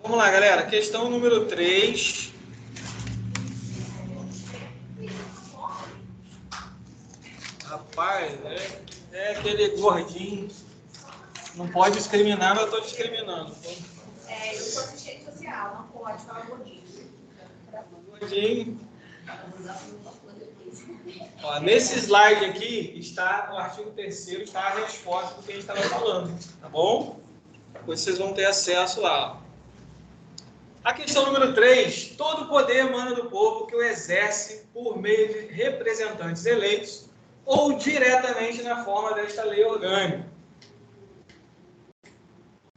Vamos lá, galera. Questão número 3. Rapaz, é aquele gordinho. Não pode discriminar, mas eu estou discriminando. Eu sou assistente social, não pode falar gordinho. Gordinho. Ó, nesse slide aqui está o artigo 3º, está a resposta do que a gente estava falando, tá bom? Depois vocês vão ter acesso lá. A questão número 3. Todo poder emana do povo que o exerce por meio de representantes eleitos ou diretamente na forma desta lei orgânica.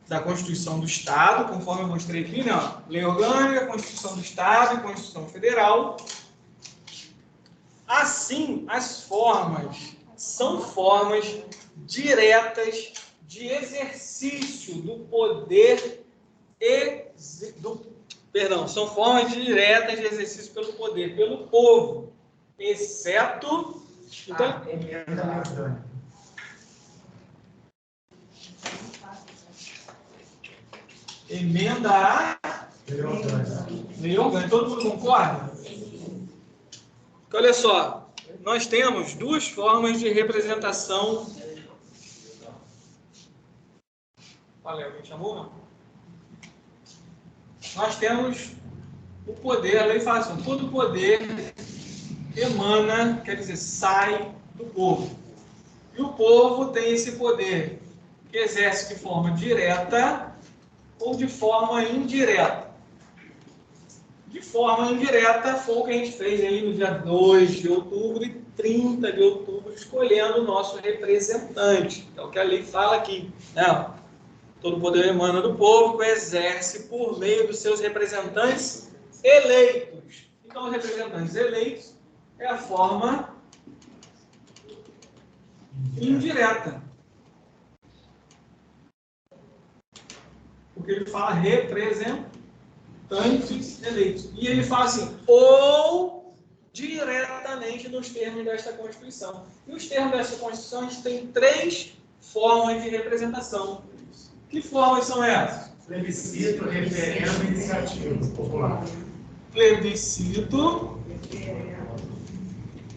Da Constituição do Estado, conforme eu mostrei aqui, né? Lei orgânica, Constituição do Estado e Constituição Federal. Assim, as formas são formas diretas de exercício do poder são formas diretas de exercício pelo poder, pelo povo, exceto emenda orgânica. Emenda a lei orgânica. Todo mundo concorda? Porque, olha só, nós temos duas formas de representação. Olha, alguém chamou, não? Nós temos o poder, a lei fala assim, todo poder emana, quer dizer, sai do povo. E o povo tem esse poder que exerce de forma direta ou de forma indireta. De forma indireta foi o que a gente fez aí no dia 2 de outubro e 30 de outubro, escolhendo o nosso representante. É o que a lei fala aqui, né? Todo poder emana do povo que exerce por meio dos seus representantes eleitos. Então, os representantes eleitos é a forma indireta. Porque ele fala representantes eleitos. E ele fala assim, ou diretamente nos termos desta Constituição. E os termos desta Constituição, a gente tem 3 formas de representação. Que formas são essas? Plebiscito, referendo e iniciativa popular. Plebiscito,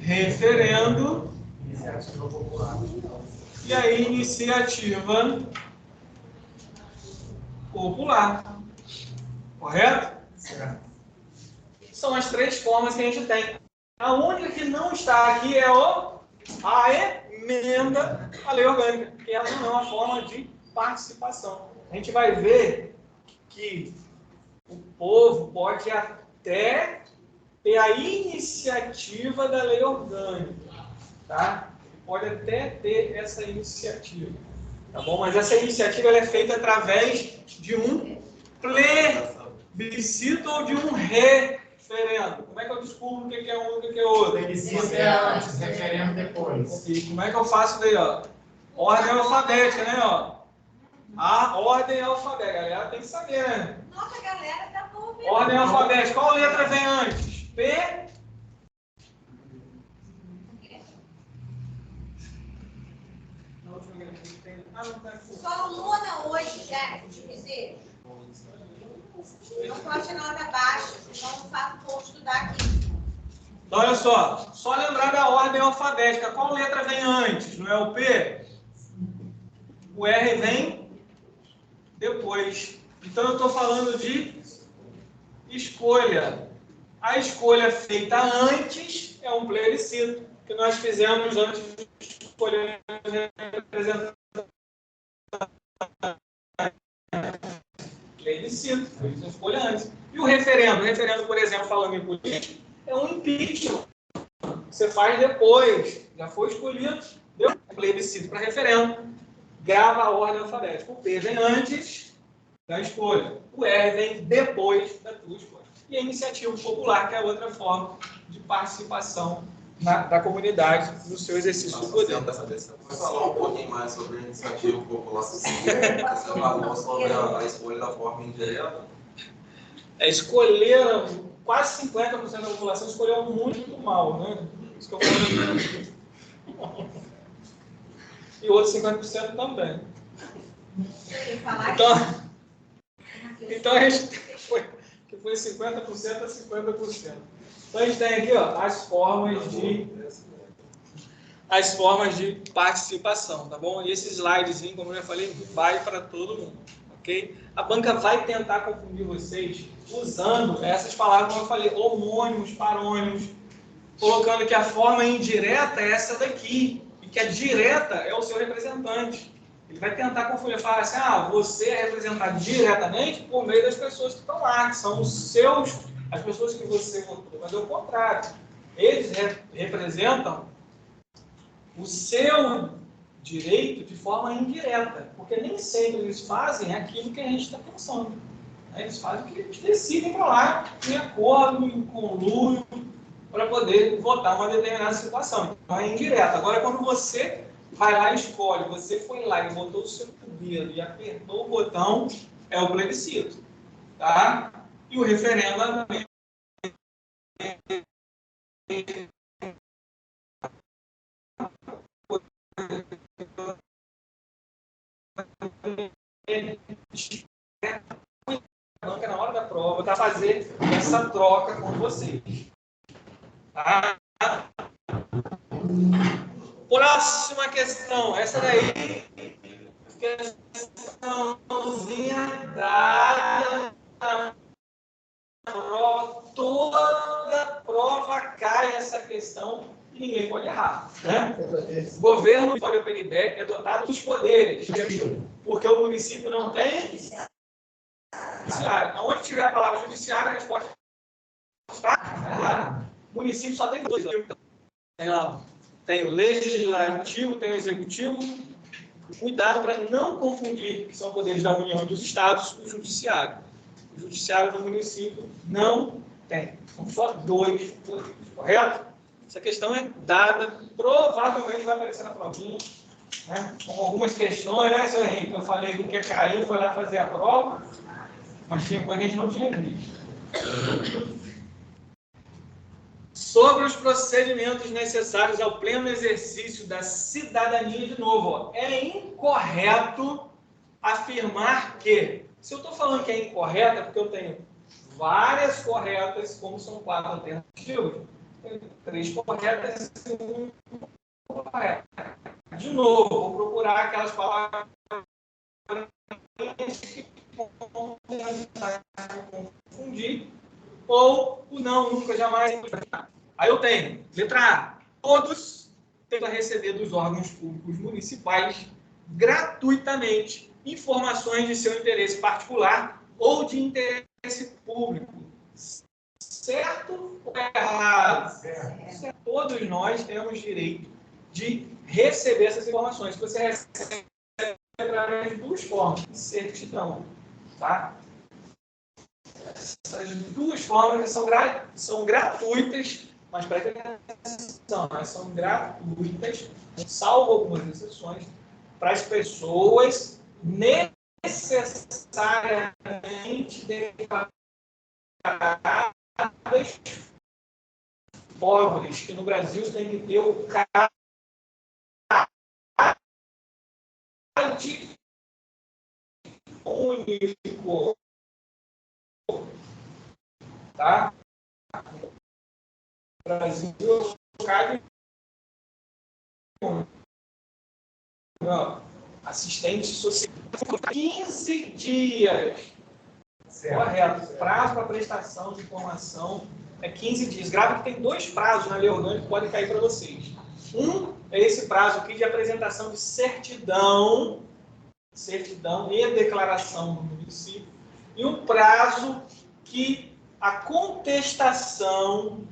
referendo, Iniciativa popular. e a iniciativa popular. Correto? Certo. São as 3 formas que a gente tem. A única que não está aqui é a emenda à lei orgânica, que ela não é uma forma de participação. A gente vai ver que o povo pode até ter a iniciativa da lei orgânica, tá? Pode até ter essa iniciativa, tá bom? Mas essa iniciativa ela é feita através de um plebiscito ou de um referendo. Como é que eu descubro o que é um e o que é outro? Plebiscito é antes, referendo depois. E como é que eu faço daí, ó? Ordem alfabética, né, ó? A ordem alfabética, a galera tem que saber, né? Nossa, galera tá boa. Ordem alfabética, qual letra vem antes? P? Sou aluna hoje, já, te dizer. Não pode tirar nota baixa, senão não faço o povo estudar aqui. Então, olha só lembrar da ordem alfabética. Qual letra vem antes? Não é o P? O R vem depois. Então, eu estou falando de escolha. A escolha feita antes é um plebiscito, que nós fizemos antes de escolher representante. Plebiscito, foi a escolha antes. E o referendo? O referendo, por exemplo, falando em política, é um impeachment. Você faz depois, já foi escolhido, deu plebiscito para referendo. Grava a ordem alfabética. O P vem antes da escolha. O R vem depois da tua escolha. e a iniciativa popular, que é a outra forma de participação da comunidade no seu exercício do poder. Você pode falar um pouquinho mais sobre a iniciativa popular? Você falou sobre a escolha da forma indireta? Escolheram, quase 50% da população escolheu muito mal, né? Isso que eu falei. E outros 50% também. Então a gente foi 50% a 50%. Então a gente tem aqui, ó, as formas de participação, tá bom? E esse slidezinho, como eu já falei, vai para todo mundo, ok? A banca vai tentar confundir vocês usando essas palavras, como eu falei, homônimos, parônimos, colocando que a forma indireta é essa daqui e que a direta é o seu representante. Ele vai tentar confundir, falar assim, você é representado diretamente por meio das pessoas que estão lá, que são as pessoas que você votou. Mas é o contrário. Eles representam o seu direito de forma indireta, porque nem sempre eles fazem aquilo que a gente está pensando. Eles fazem o que eles decidem para lá, em acordo, em conluio, para poder votar uma determinada situação. Então é indireta. Agora, quando você vai lá e escolhe, você foi lá e botou o seu dedo e apertou o botão, é o plebiscito. Tá? E o referendo também na hora da prova para fazer essa troca com vocês. Tá? Próxima questão, essa daí, questãozinha da prova, toda prova cai essa questão e ninguém pode errar. Né? O governo do PNDEC é dotado dos poderes, porque o município não tem judiciário. Onde tiver a palavra judiciário, a resposta está errada. O município só tem dois. Tem o legislativo, tem o executivo. Cuidado para não confundir, que são poderes da União e dos Estados, o judiciário. O judiciário do município não tem. São só dois poderes, correto? Essa questão é dada, provavelmente vai aparecer na provinha, né? Com algumas questões, né, senhor Henrique? Eu falei que quer cair, foi lá fazer a prova, mas tinha coisa que a gente não tinha visto. Sobre os procedimentos necessários ao pleno exercício da cidadania, de novo, ó, é incorreto afirmar que, se eu estou falando que é incorreto, é porque eu tenho várias corretas, como são 4 alternativas, tenho 3 corretas e 1 correto. De novo, vou procurar aquelas palavras que confundir, ou o não, nunca, jamais. Aí eu tenho, letra A, todos têm a receber dos órgãos públicos municipais gratuitamente informações de seu interesse particular ou de interesse público. Certo ou errado? Certo. Todos nós temos direito de receber essas informações. Você recebe através de 2 formas, certidão, tá? Essas 2 formas são gratuitas, mas presta atenção, elas são gratuitas, salvo algumas exceções, para as pessoas necessariamente declaradas pobres, que no Brasil tem que ter o CAD único. Tá? Brasil, CAD assistente social, 15 dias. Certo. Correto. Prazo para prestação de informação é 15 dias. Grave que tem 2 prazos na lei orgânica que podem cair para vocês. Um é esse prazo aqui de apresentação de certidão e declaração do município. E um prazo que a contestação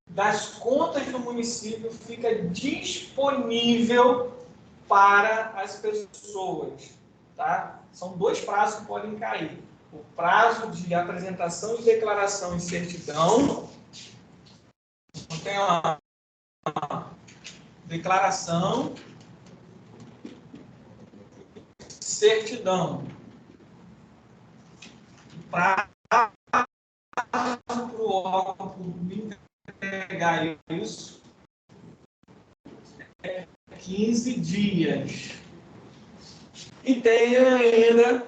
das contas do município fica disponível para as pessoas. Tá? São 2 prazos que podem cair. o prazo de apresentação de declaração em certidão. Então, tem uma declaração, certidão. Prazo para o órgão público entregar isso é 15 dias. E tem ainda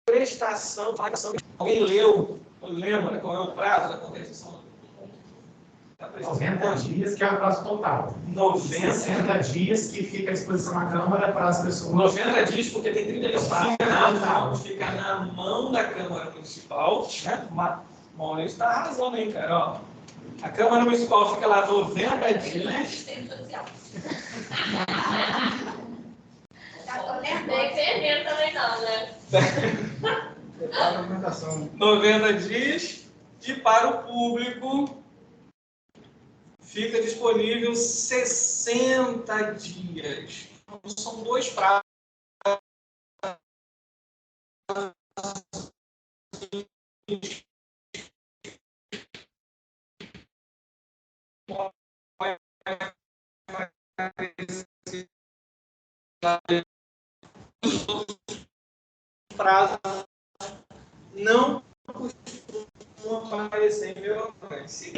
prestação, pagação. Alguém leu, lembra qual é o prazo da contestação? 90 dias, que é o prazo total. 60 dias que fica à disposição na Câmara para as pessoas. 90 dias, porque tem 30 dias fica na mão da Câmara Municipal, né? Maurício está arrasando, hein, cara? Ó, a Câmara Municipal fica lá 90 dias. Tá tô Tem lembrando. que perder também não, né? 90 dias. E para o público fica disponível 60 dias. Então, são 2 prazos. Prazo não costuma aparecer em meu alcance.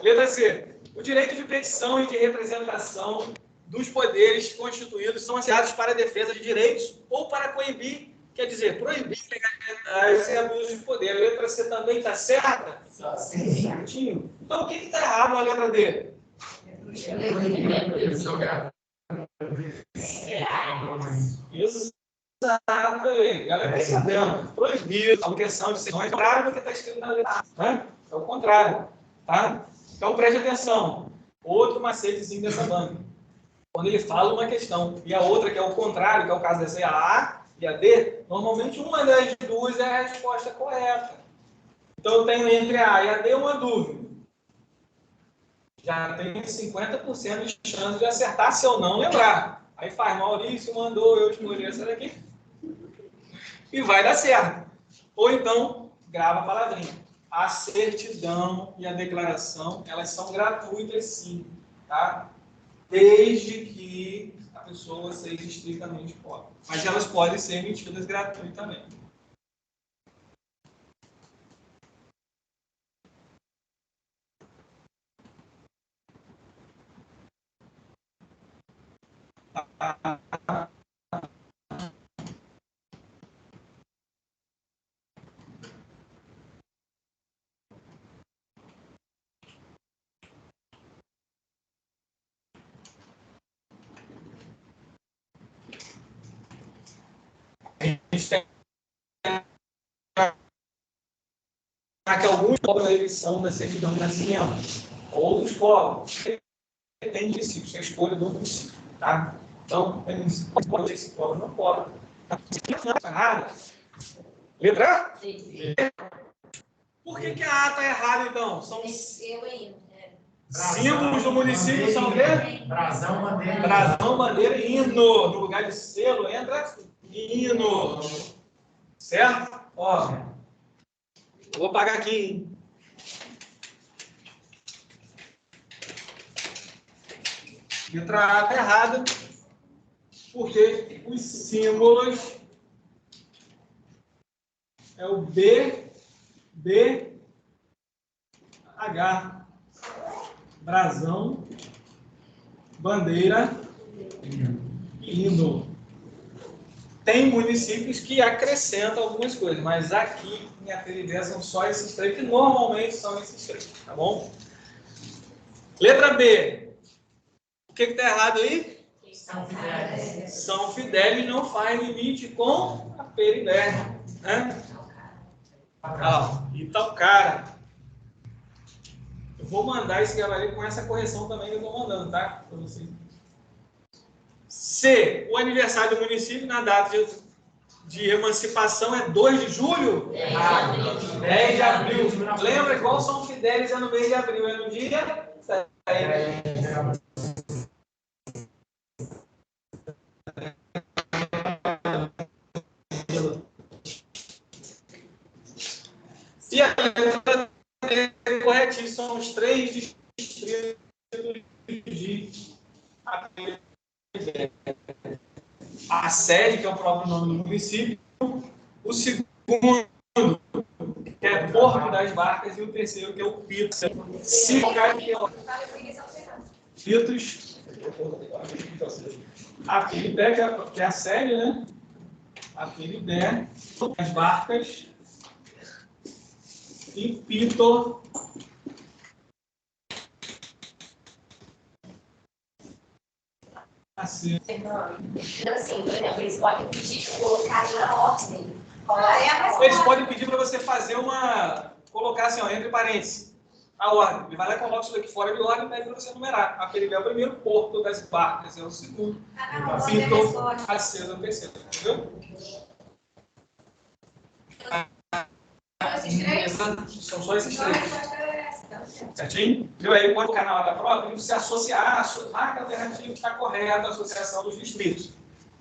Letra C. O direito de petição e de representação dos poderes constituídos são assegurados para a defesa de direitos ou para coibir, quer dizer, proibir legalidades e abuso de poder. A letra C também está certa? Certinho. Então, o que está errado na letra D? Exatamente. Ela está sabendo. Proibido, a obtenção de sessões. É o contrário do que está escrito na letra A. Né? É o contrário. Tá? Então, preste atenção. Outro macetezinho dessa banca. Quando ele fala uma questão e a outra, que é o contrário, que é o caso dessa, a A e a D, normalmente uma das duas é a resposta correta. Então, eu tenho entre a A e a D uma dúvida. Já tenho 50% de chance de acertar se eu não lembrar. Aí faz, Maurício mandou eu escolher essa daqui. E vai dar certo. Ou então, grava a palavrinha. A certidão e a declaração, elas são gratuitas sim, tá? Desde que a pessoa seja estritamente pobre. Mas elas podem ser emitidas gratuitamente. A gente tem que alguns cobram a eleição da certidão de nascimento, outros cobram. Depende de si, a escolha do município, tá? Então, pode ser se cobra, não cobra. Tá errado. Letra A? Sim. Por que a A está errada, então? São Eu ainda. símbolos do município, são o quê? Brasão, bandeira. Brasão, bandeira e hino. No lugar de selo, entra hino. Certo? Ó, vou apagar aqui, hein? Letra A está errada, porque os símbolos é o B, B, H. Brasão, bandeira e hino. Tem municípios que acrescentam algumas coisas, mas aqui em Ateribé são só esses três, que normalmente são esses três, tá bom? Letra B. O que está errado aí? São Fidélis. São Fidélis não faz limite com a Peribé, né? Ah, Itaocara. Eu vou mandar esse gabarito com essa correção também que eu estou mandando, tá? Para você. C. O aniversário do município na data de emancipação é 2 de julho? 10 de abril. Lembra qual São Fidélis é no mês de abril? É no dia? E a letra D é corretíssima, são os 3 distritos de a sede, que é o próprio nome do município, o segundo, que é Porto das Barcas, e o terceiro, que é o Pitos. Se colocar aqui, ó, Pitos, a Filibé, que é a sede, né? A Filibé, as Barcas e Pito. Assim. Então, assim, por exemplo, eles podem pedir de colocar na ordem. Eles podem pedir para você fazer colocar assim, ó, entre parênteses, a ordem. Ele vai lá e coloca isso daqui fora de ordem e pede para você numerar. A Filibé é o primeiro, Porto das Barcas é o segundo, Pito, Aceso é o terceiro. Entendeu? São só esses 3. Certinho? Viu aí? Quando o canal da prova, ele se associar, a alternativa está correta, a associação dos distritos.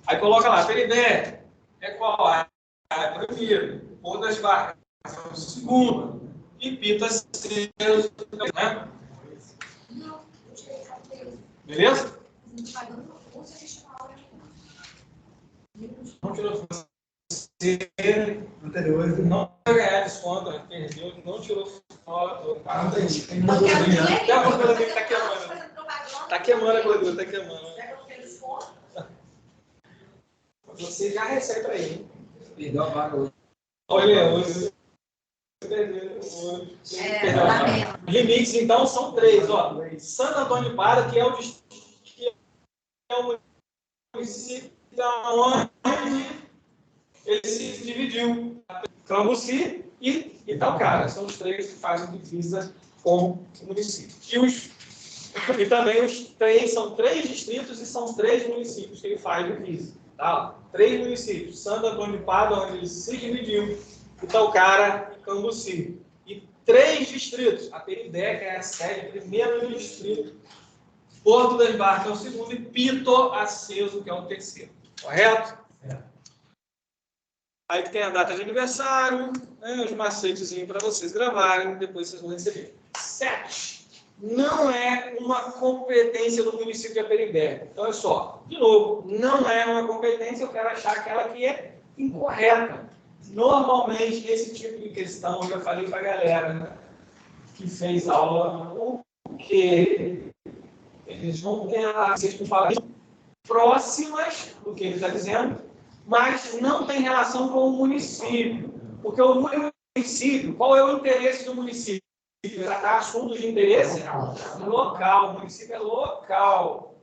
Aí coloca lá, Filibé é qual? É o primeiro, Porto das Barcas é o segundo, e Pito Aceso, né? Beleza? Não tirou você anterior, não vai ganhar desconto, perdeu, não tirou foto. Daqui a pouco ela está queimando. Está queimando a gordura, está queimando. Você já recebe para ele. Perdeu a vaga hoje. Olha, hoje. Limites, então, são 3. Ó. Santo Antônio de Pádua, que é o município onde ele se dividiu. Cambuci e Itaocara. São os 3 que fazem divisa com o município. E também os 3 são 3 distritos e são 3 municípios que ele faz divisa. Tá? 3 municípios. Santo Antônio de Pádua, onde ele se dividiu. Itaocara e Cambuci. E 3 distritos. A Filibé, que é a sede, primeiro distrito. Porto das Barcas é o segundo. E Pito Aceso, que é o terceiro. Correto? Aí tem a data de aniversário, né, os macetezinhos para vocês gravarem, depois vocês vão receber. 7. Não é uma competência do município de Aperibé. Então, é só, de novo, não é uma competência, eu quero achar aquela que é incorreta. Normalmente, esse tipo de questão, eu já falei para a galera, né, que fez aula, que eles vão ganhar, vocês vão falar próximas do que ele está dizendo, mas não tem relação com o município. Porque o município, qual é o interesse do município? Tratar assuntos de interesse local. O município é local.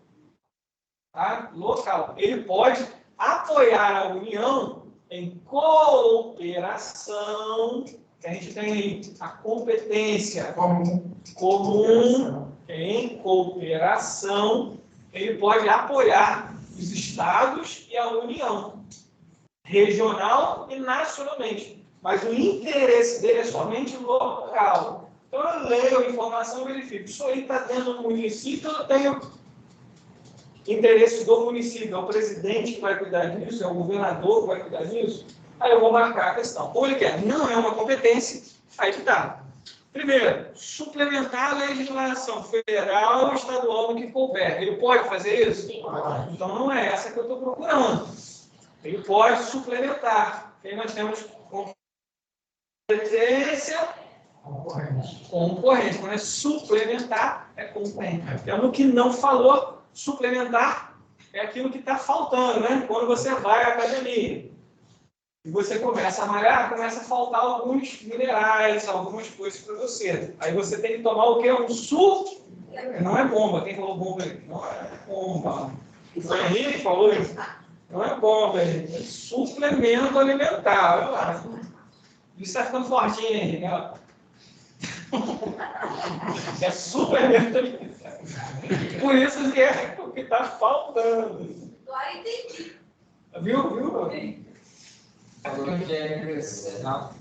Tá? Local. Ele pode apoiar a União em cooperação, que a gente tem aí a competência comum em cooperação, ele pode apoiar os estados e a União, regional e nacionalmente. Mas o interesse dele é somente local. Então, eu leio a informação e verifico. Isso aí está dentro do município, eu tenho interesse do município. É o presidente que vai cuidar disso, é o governador que vai cuidar disso. Aí eu vou marcar a questão. Ou ele quer, não é uma competência, aí que está. Primeiro, suplementar a legislação federal ou estadual no que couber. Ele pode fazer isso? Então, não é essa que eu estou procurando. Ele pode suplementar. Aí nós temos competência concorrente. Quando é suplementar, é concorrente. É no que não falou, suplementar é aquilo que está faltando, né? Quando você vai à academia e você começa a malhar, começa a faltar alguns minerais, algumas coisas para você. Aí você tem que tomar o quê? Um não é bomba. Quem falou bomba aí? Não é bomba. O Henrique falou isso. Não é bomba, é suplemento alimentar. Isso está ficando fortinho, Henrique. É suplemento alimentar. Por isso que é o que está faltando. Agora entendi. Viu? Porque crescer rápido.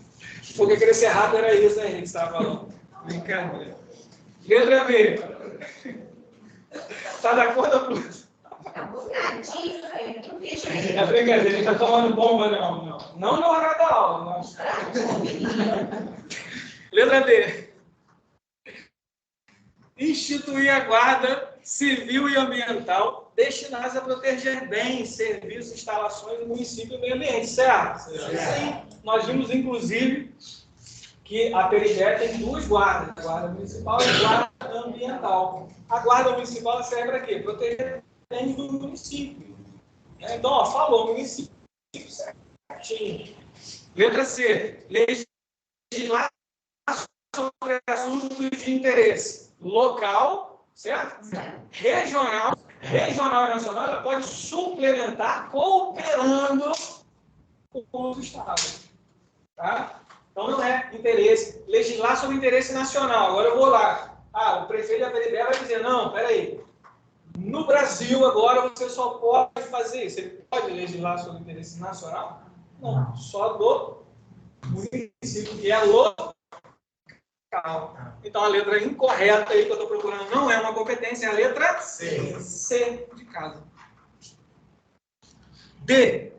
Porque crescer rápido era isso, né, Henrique, que você estava falando. Brincadeira. Letra B. Está da cor da blusa. É um bocadinho, eu não vejo. É brincadeira, ele está tomando bomba, não. Não na hora da aula. Não. Letra D. Instituir a guarda civil e ambiental destinadas a proteger bens, serviços, instalações do município e meio ambiente, certo? Isso aí. Nós vimos, inclusive, que a Perigé tem duas guardas, a guarda municipal e a guarda ambiental. A guarda municipal serve para quê? Proteger bens do município. Então, ó, falou, município certinho. Letra C. Legislar sobre assuntos de interesse local, certo? Regional e nacional, ela pode suplementar cooperando com os estados. Tá? Então não é interesse. Legislar sobre interesse nacional. Agora eu vou lá. O prefeito da Peribé vai dizer, não, peraí. No Brasil, agora, você só pode fazer isso. Ele pode legislar sobre interesse nacional? Não. Só do município, que é local. Então, a letra incorreta aí que eu estou procurando não é uma competência, é a letra C. C de casa. D.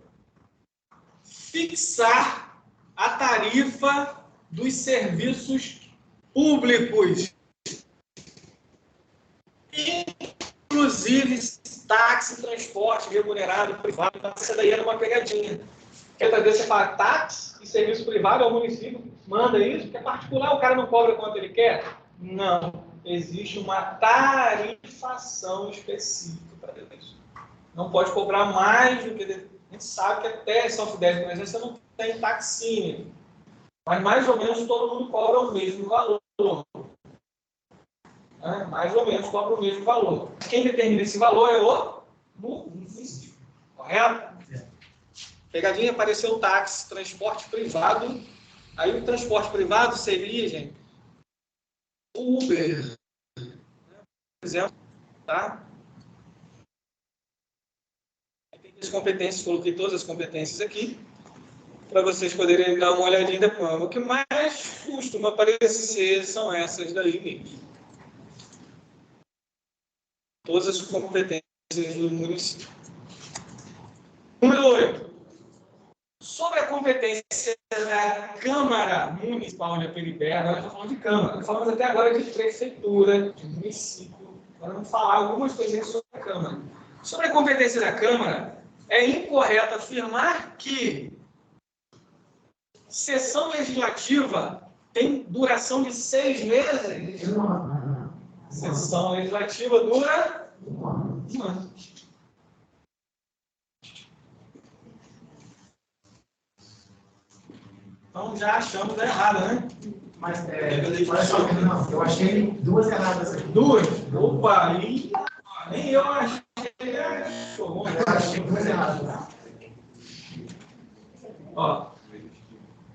Fixar a tarifa dos serviços públicos. Inclusive, táxi, transporte remunerado, privado. Essa daí era uma pegadinha. Porque às vezes você fala táxi e serviço privado, é o município manda isso, porque é particular, o cara não cobra quanto ele quer? Não. Existe uma tarifação específica para isso. Não pode cobrar mais do que... A gente sabe que até São Fidélis, por exemplo, você não tem taxímetro. Mas mais ou menos todo mundo cobra o mesmo valor. Mais ou menos cobra o mesmo valor. Quem determina esse valor é o município. Correto? Pegadinha, apareceu o táxi, transporte privado. Aí o transporte privado seria, gente, Uber. Por exemplo, tá? Tem as competências, coloquei todas as competências aqui, para vocês poderem dar uma olhadinha depois. O que mais costuma aparecer são essas daí mesmo. Todas as competências do município. Número 8. Sobre a competência da Câmara Municipal de Peribé, agora estou falando de Câmara, falamos até agora de prefeitura, de município, agora vamos falar algumas coisinhas sobre a Câmara. Sobre a competência da Câmara, é incorreto afirmar que sessão legislativa tem duração de 6 meses. Sessão legislativa dura 1 ano. Então já achamos errado, né? Mas, olha só, não, eu achei duas erradas aqui. Duas? Opa, aí nem eu achei. Eu achei duas erradas. Ó.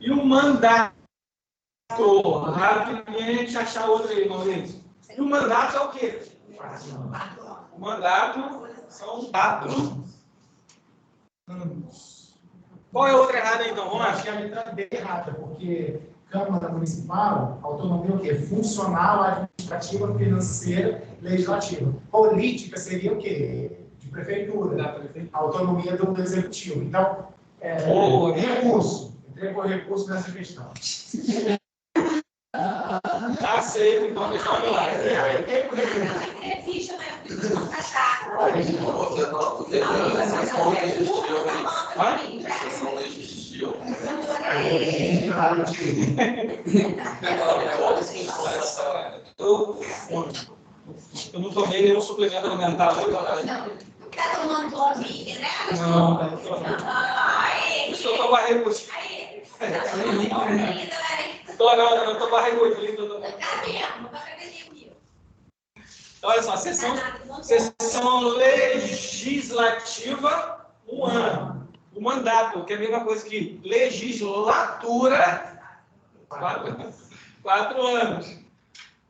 E o mandato? Rapidamente achar outro aí, Maurício. E o mandato é o quê? O mandato são 4 anos. Qual é a outra errada, então? Vamos lá. Acho que a letra D é errada, porque Câmara Municipal, autonomia é o quê? Funcional, administrativa, financeira, legislativa. Política seria o quê? De prefeitura. Autonomia do executivo. Então, recurso. Entrei com recurso nessa questão. Tá aceito, então deixa eu lá. É ficha, né? Sessão legislativa. Eu não tomei nenhum suplemento alimentar. Não tá tomando bombinha, né? Não, eu tô barrigo. Não, eu tô barrigo. Olha só, sessão legislativa, 1 ano. O mandato, que é a mesma coisa que legislatura, 4 anos.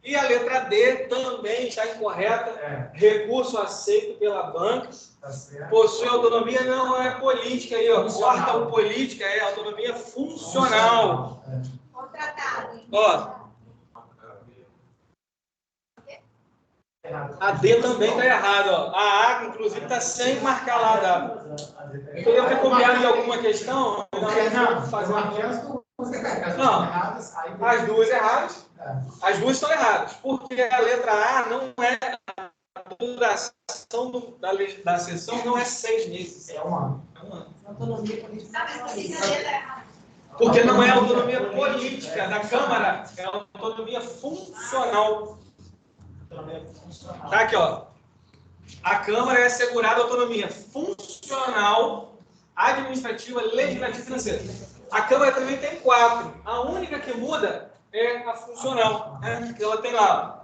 E a letra D também está incorreta. Recurso aceito pela banca. Possui autonomia, não é política aí, ó. Corta o política, é autonomia funcional. Contratado. Ó. A D também está errada. Ó. A A, inclusive, está sem marcar lá a data. Então, eu ter copiado em alguma questão, fazer uma... Não, as duas erradas. As duas estão erradas. Porque a letra A não é... A duração da sessão não é 6 meses. É um ano. É um ano. Autonomia política. Porque não é autonomia política da Câmara, é autonomia funcional. Tá aqui, ó. A Câmara é assegurada autonomia funcional, administrativa, legislativa e financeira. A Câmara também tem 4. A única que muda é a funcional, né? Que ela tem lá.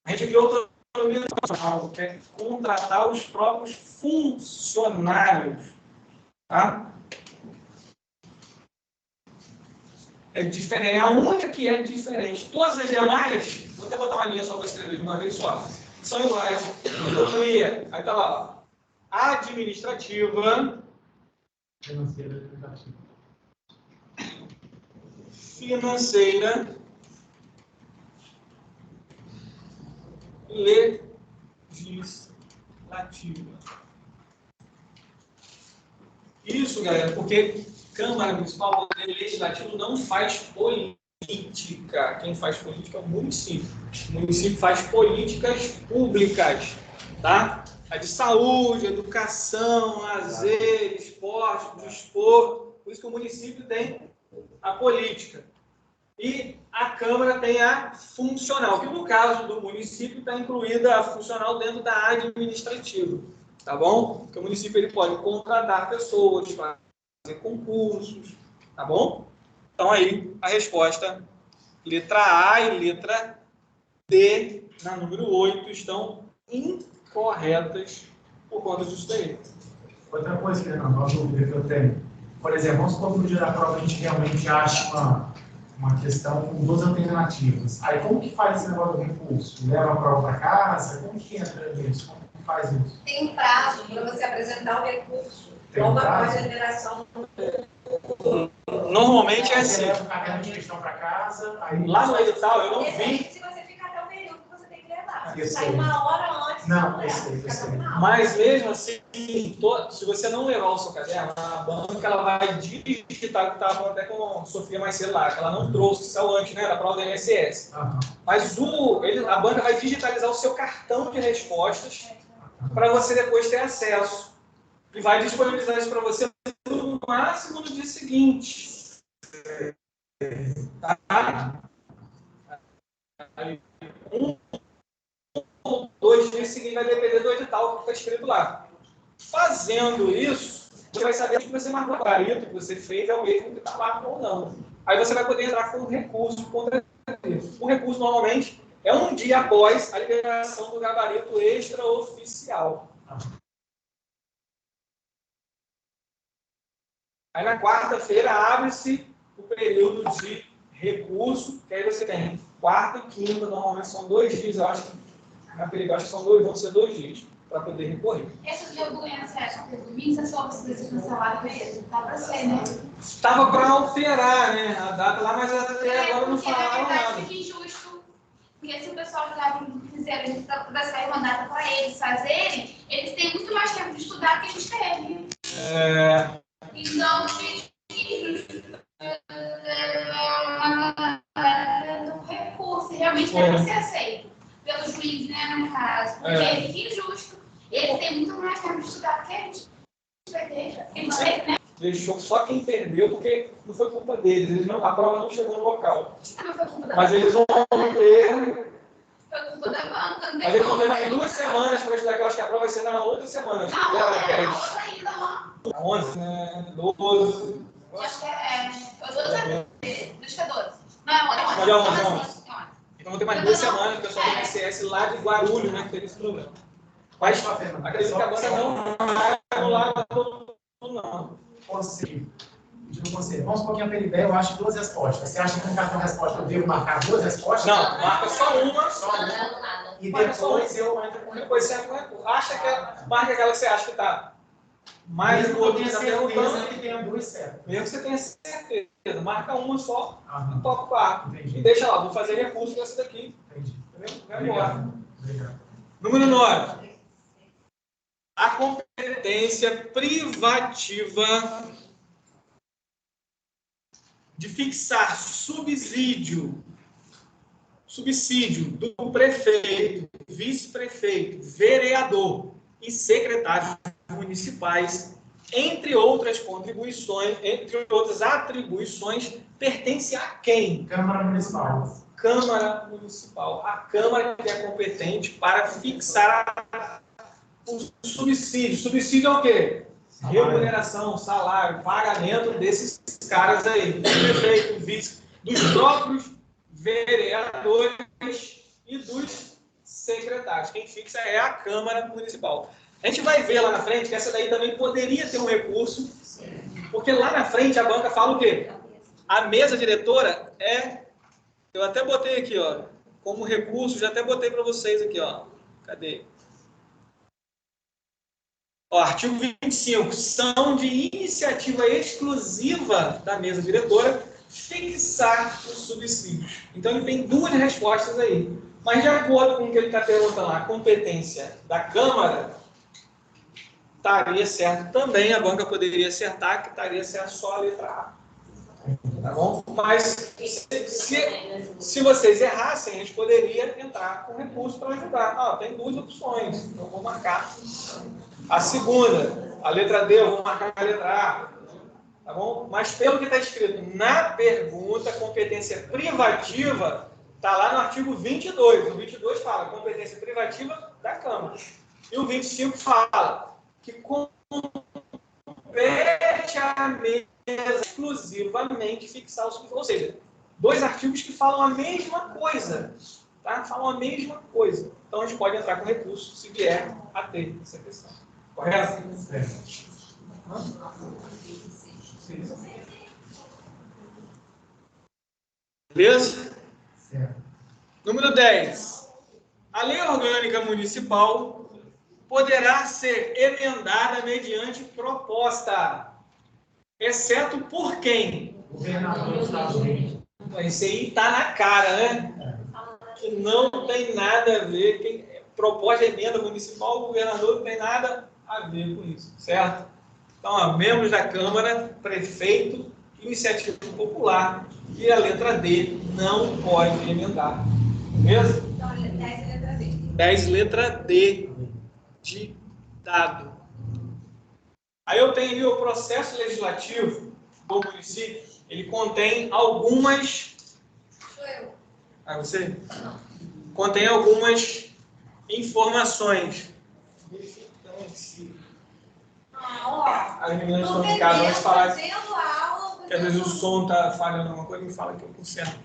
A gente criou autonomia funcional, que é contratar os próprios funcionários. Tá? É diferente, é a única que é diferente. Todas as demais, vou até botar uma linha só para escrever de uma vez só, são iguais. Autonomia, aí está lá, administrativa, financeira, legislativa. Isso, galera, porque Câmara Municipal, poder legislativo não faz política. Quem faz política é o município. O município faz políticas públicas, tá? A de saúde, educação, lazer, esporte, desporto. Por isso que o município tem a política. E a Câmara tem a funcional, que no caso do município está incluída a funcional dentro da administrativa. Tá bom? Porque o município ele pode contratar pessoas, fazer concursos, tá bom? Então aí a resposta, letra A e letra D, na número 8, estão incorretas por conta disso daí. Outra coisa, Fernando, uma dúvida que eu tenho. Por exemplo, vamos supor que no dia da prova a gente realmente acha uma questão com 2 alternativas. Aí como que faz esse negócio do recurso? Leva a prova para casa? Como que entra nisso? Como que faz isso? Tem um prazo para você apresentar o recurso. Logo após a liberação. Normalmente é assim. Leva o caderno de questão para casa. Aí... Lá no edital eu não vi. Se você ficar até o período que você tem que levar. Eu Sai sei. uma hora antes. Não, eu sei. Mas mesmo assim, se você não levar o seu caderno, a banca ela vai digitar, que estava até com a Sofia mais cedo lá, que ela não trouxe, saiu antes, né, da prova da INSS. Mas a banca vai digitalizar o seu cartão de respostas para você depois ter acesso. E vai disponibilizar isso para você no máximo no dia seguinte. Tá? Aí, 1 ou 2 dias seguintes vai depender do edital que está escrito lá. Fazendo isso, você vai saber que você marcou o gabarito que você fez é o mesmo que está lá ou não. Aí você vai poder entrar com um recurso contra isso. O recurso, normalmente, é um dia após a liberação do gabarito extraoficial. Aí, na quarta-feira, abre-se o período de recurso, que aí você tem quarta e quinta, normalmente são 2 dias, eu acho que na perigosa vão ser 2 dias para poder recorrer. Esse dia do INSS, porque domingo você só precisa ser cancelado mesmo. Tá para ser, né? Estava para alterar, né, a data lá, mas até agora não falaram nada. Na verdade, nada. fica injusto, porque se o pessoal já fizeram, vai sair uma data para eles fazerem, eles têm muito mais tempo de estudar que a gente teve. Então, o recurso realmente deve ser aceito pelo juiz, né, no caso, porque fica injusto. Eles têm muito mais tempo de estudar que a gente vai ter, né? Deixou só quem perdeu, porque não foi culpa deles, a prova não chegou no local. Não foi culpa da Mas eles vão ter. Foi culpa da banca, não tem Mas eles vão ter mais 2 semanas para estudar, que eu acho que a prova vai ser na outra semana. Na outra ainda, ó. 11, né? 12. Acho que é 12, acho que é 12. Não, é 11. Então vão ter mais 2 semanas, o pessoal do INSS lá de Guarulhos, né, que teve esse problema. Mas acredito que a banca não vai anular todo não. Conselho. Vamos supor que a PLB eu acho 2 respostas. Você acha que no cartão de resposta eu devo marcar 2 respostas? Não, marca só uma. E depois eu entro com Depois você entra com recurso. Marca aquela que você acha que está mais mesmo do que eu outro que tenha está perguntando. certeza que tenha 2 certas. Mesmo que você tenha certeza. Marca uma só e Aham. toca o quarto. Entendi. E deixa lá, vou fazer recurso dessa daqui. Entendi. Entendeu? Vai embora. Obrigado. Número 9. A competência privativa de fixar subsídio do prefeito, vice-prefeito, vereador e secretários municipais, entre outras contribuições, entre outras atribuições, pertence a quem? Câmara Municipal. Câmara Municipal. A Câmara que é competente para fixar o subsídio. Subsídio é o quê? Remuneração, salário, pagamento desses caras aí, do prefeito, do vice, dos próprios vereadores e dos secretários. Quem fixa é a Câmara Municipal. A gente vai ver lá na frente que essa daí também poderia ter um recurso, porque lá na frente a banca fala o quê? A mesa diretora é... Eu até botei aqui, ó, como recurso, já até botei para vocês aqui, ó. Cadê? Ó, artigo 25, são de iniciativa exclusiva da mesa diretora fixar os subsídios. Então, ele tem 2 respostas aí. Mas, de acordo com o que ele está perguntando lá, a competência da Câmara, estaria certo também, a banca poderia acertar que estaria certo só a letra A. Tá bom? Mas, se vocês errassem, a gente poderia entrar com recurso para ajudar. Ah, tem 2 opções, então vou marcar a segunda, a letra D, eu vou marcar a letra A. Tá bom? Mas pelo que está escrito na pergunta, competência privativa, está lá no artigo 22. O 22 fala competência privativa da Câmara. E o 25 fala que compete à mesa exclusivamente fixar o subsídio. Ou seja, 2 artigos que falam a mesma coisa. Tá? Falam a mesma coisa. Então a gente pode entrar com recurso se vier a ter essa questão. Correto? Beleza? Certo. Número 10. A lei orgânica municipal poderá ser emendada mediante proposta, exceto por quem? Governador dos Estados Unidos. Esse aí está na cara, né? Que não tem nada a ver. Quem proposta de emenda municipal, o governador não tem nada a ver com isso, certo? Então, ó, membros da Câmara, prefeito, iniciativa popular e a letra D não pode emendar. Beleza? Então, 10 é letra D. 10, letra D de dado. Aí eu tenho ali o processo legislativo do município, ele contém algumas... Sou eu. Ah, você? Contém algumas informações. As meninas estão em casa, vamos falar fazendo aula. que às vezes o som está falhando alguma coisa, me fala que eu conserto.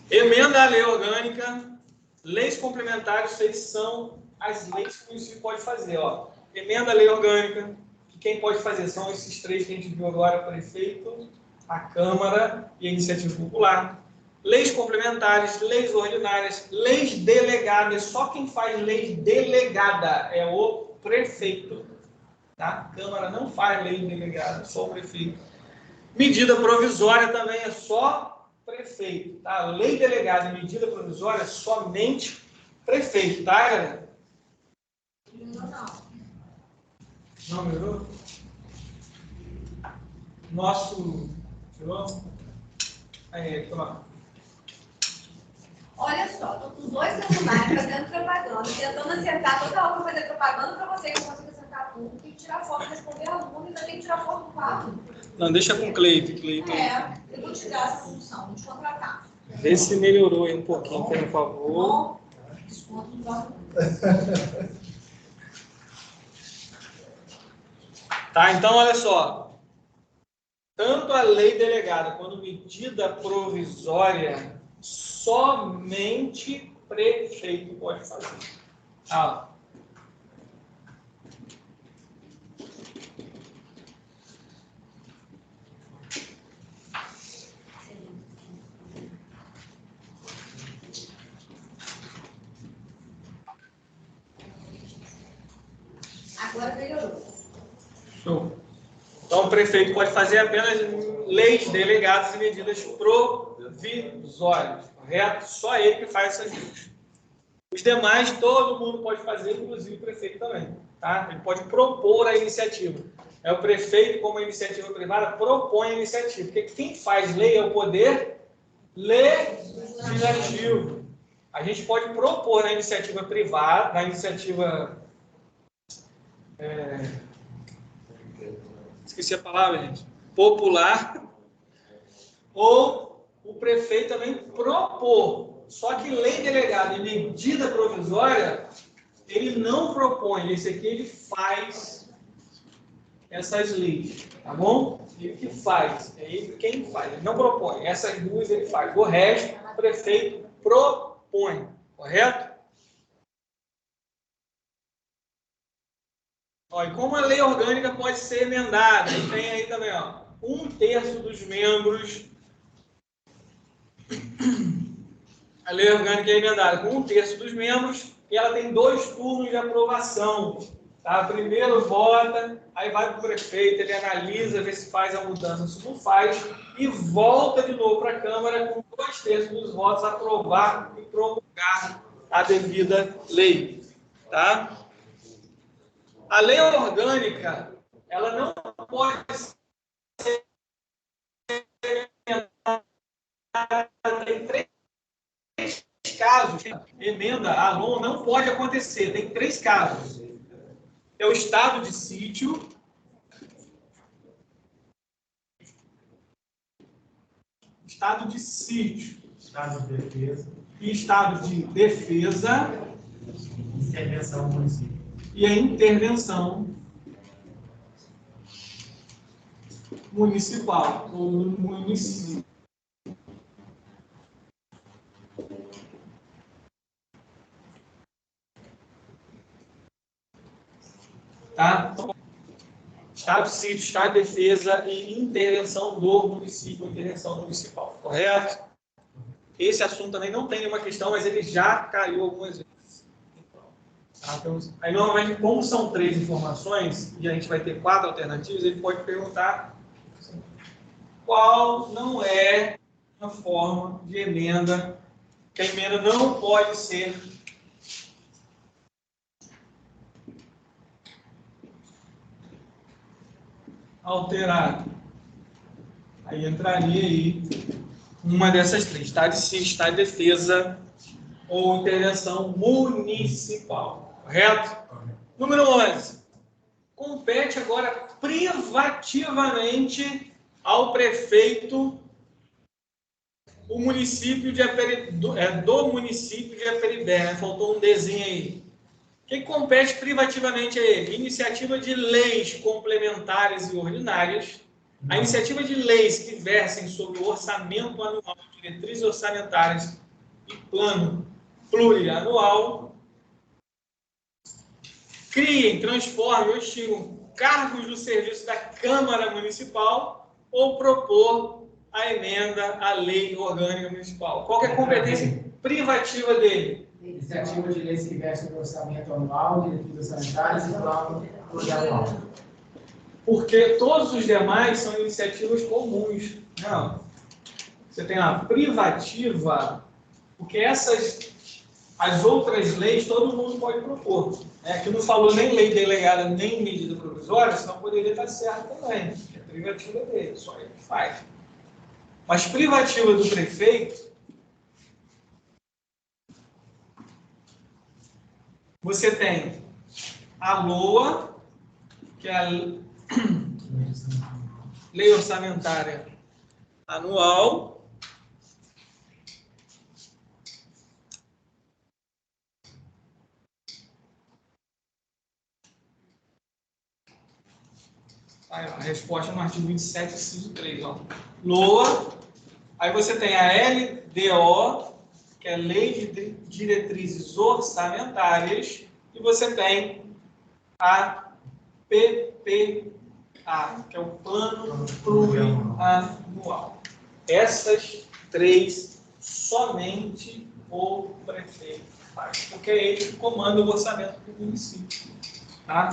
Emenda à lei orgânica, leis complementares, vocês são as leis que o município pode fazer. Ó. Emenda à lei orgânica, que quem pode fazer são esses 3 que a gente viu agora, o prefeito, a Câmara e a iniciativa popular. Leis complementares, leis ordinárias, leis delegadas. Só quem faz lei delegada é o prefeito. Tá? A Câmara não faz lei delegada, só o prefeito. Medida provisória também é só prefeito. Tá? Lei delegada e medida provisória é somente prefeito. Tá, galera? Não melhorou? Nosso... Aí, toma. Olha só, tô com 2 celulares fazendo propaganda, tentando acertar toda hora para fazer propaganda para você, que eu consigo acertar tudo. Tem que tirar foto, responder aluno, ainda tem que tirar foto do quadro. Não, deixa com o Cleito. Eu vou te dar essa função, vou te contratar. Vê se melhorou aí um pouquinho, por favor. Bom, desconto no próximo. Tá, então olha só. Tanto a lei delegada quanto medida provisória, somente prefeito pode fazer. Ah. Agora melhorou. Show. Então, o prefeito pode fazer apenas leis delegadas e medidas provisórias, correto? Só ele que faz essas leis. Os demais, todo mundo pode fazer, inclusive o prefeito também. Tá? Ele pode propor a iniciativa. É o prefeito, como a iniciativa privada, propõe a iniciativa. Porque quem faz lei é o poder legislativo. A gente pode propor na iniciativa privada, na iniciativa... esqueci a palavra, gente. Popular. Ou o prefeito também propor. Só que lei delegada e medida provisória, ele não propõe. Esse aqui ele faz essas leis, tá bom? Ele que faz. É ele quem faz. Ele não propõe. Essas duas ele faz. O resto, o prefeito propõe. Correto? Ó, e como a lei orgânica pode ser emendada? Tem aí também, ó, 1/3 dos membros. A lei orgânica é emendada com 1/3 dos membros e ela tem 2 turnos de aprovação. Tá? Primeiro vota, aí vai para o prefeito, ele analisa, vê se faz a mudança, se não faz, e volta de novo para a Câmara com 2/3 dos votos aprovar e promulgar a devida lei. Tá? A lei orgânica, ela não pode ser emendada em 3 casos. Emenda a LOM não pode acontecer. Tem 3 casos. É o estado de sítio, estado de sítio, Estado de defesa. E estado de defesa. Intervenção do município. E a intervenção municipal ou município. Tá? Estado de sítio, estado de defesa e intervenção do município, intervenção municipal. Correto? Esse assunto também não tem nenhuma questão, mas ele já caiu algumas vezes. Tá? Então, aí, normalmente, como são 3 informações, e a gente vai ter 4 alternativas, ele pode perguntar qual não é a forma de emenda, que a emenda não pode ser alterado. Aí entraria aí uma dessas 3, estado de sítio, estado de defesa ou intervenção municipal. Correto? Número 11. Compete agora privativamente ao prefeito o município de do município de Aperibé. Né? Faltou um Dzinho aí. Quem compete privativamente a ele? Iniciativa de leis complementares e ordinárias, a iniciativa de leis que versem sobre o orçamento anual, diretrizes orçamentárias e plano plurianual, criem, transformem ou extingam cargos do serviço da Câmara Municipal ou propor a emenda à lei orgânica municipal. Qual que é a competência privativa dele? Iniciativa de leis que versem sobre o orçamento anual, diretrizes orçamentárias e plano plurianual. Porque todos os demais são iniciativas comuns. Não. Você tem a privativa, porque as outras leis todo mundo pode propor. Aqui não falou nem lei delegada, nem medida provisória, senão poderia estar certo também. É privativa dele, só ele que faz. Mas privativa do prefeito, você tem a LOA, que é a Lei Orçamentária Anual, a resposta no artigo 27, inciso 3. Ó. LOA, aí você tem a LDO, que é Lei de Diretrizes Orçamentárias, e você tem a PPA, que é o Plano Plurianual. Essas 3 somente o prefeito faz, porque é ele que comanda o orçamento do município. Tá?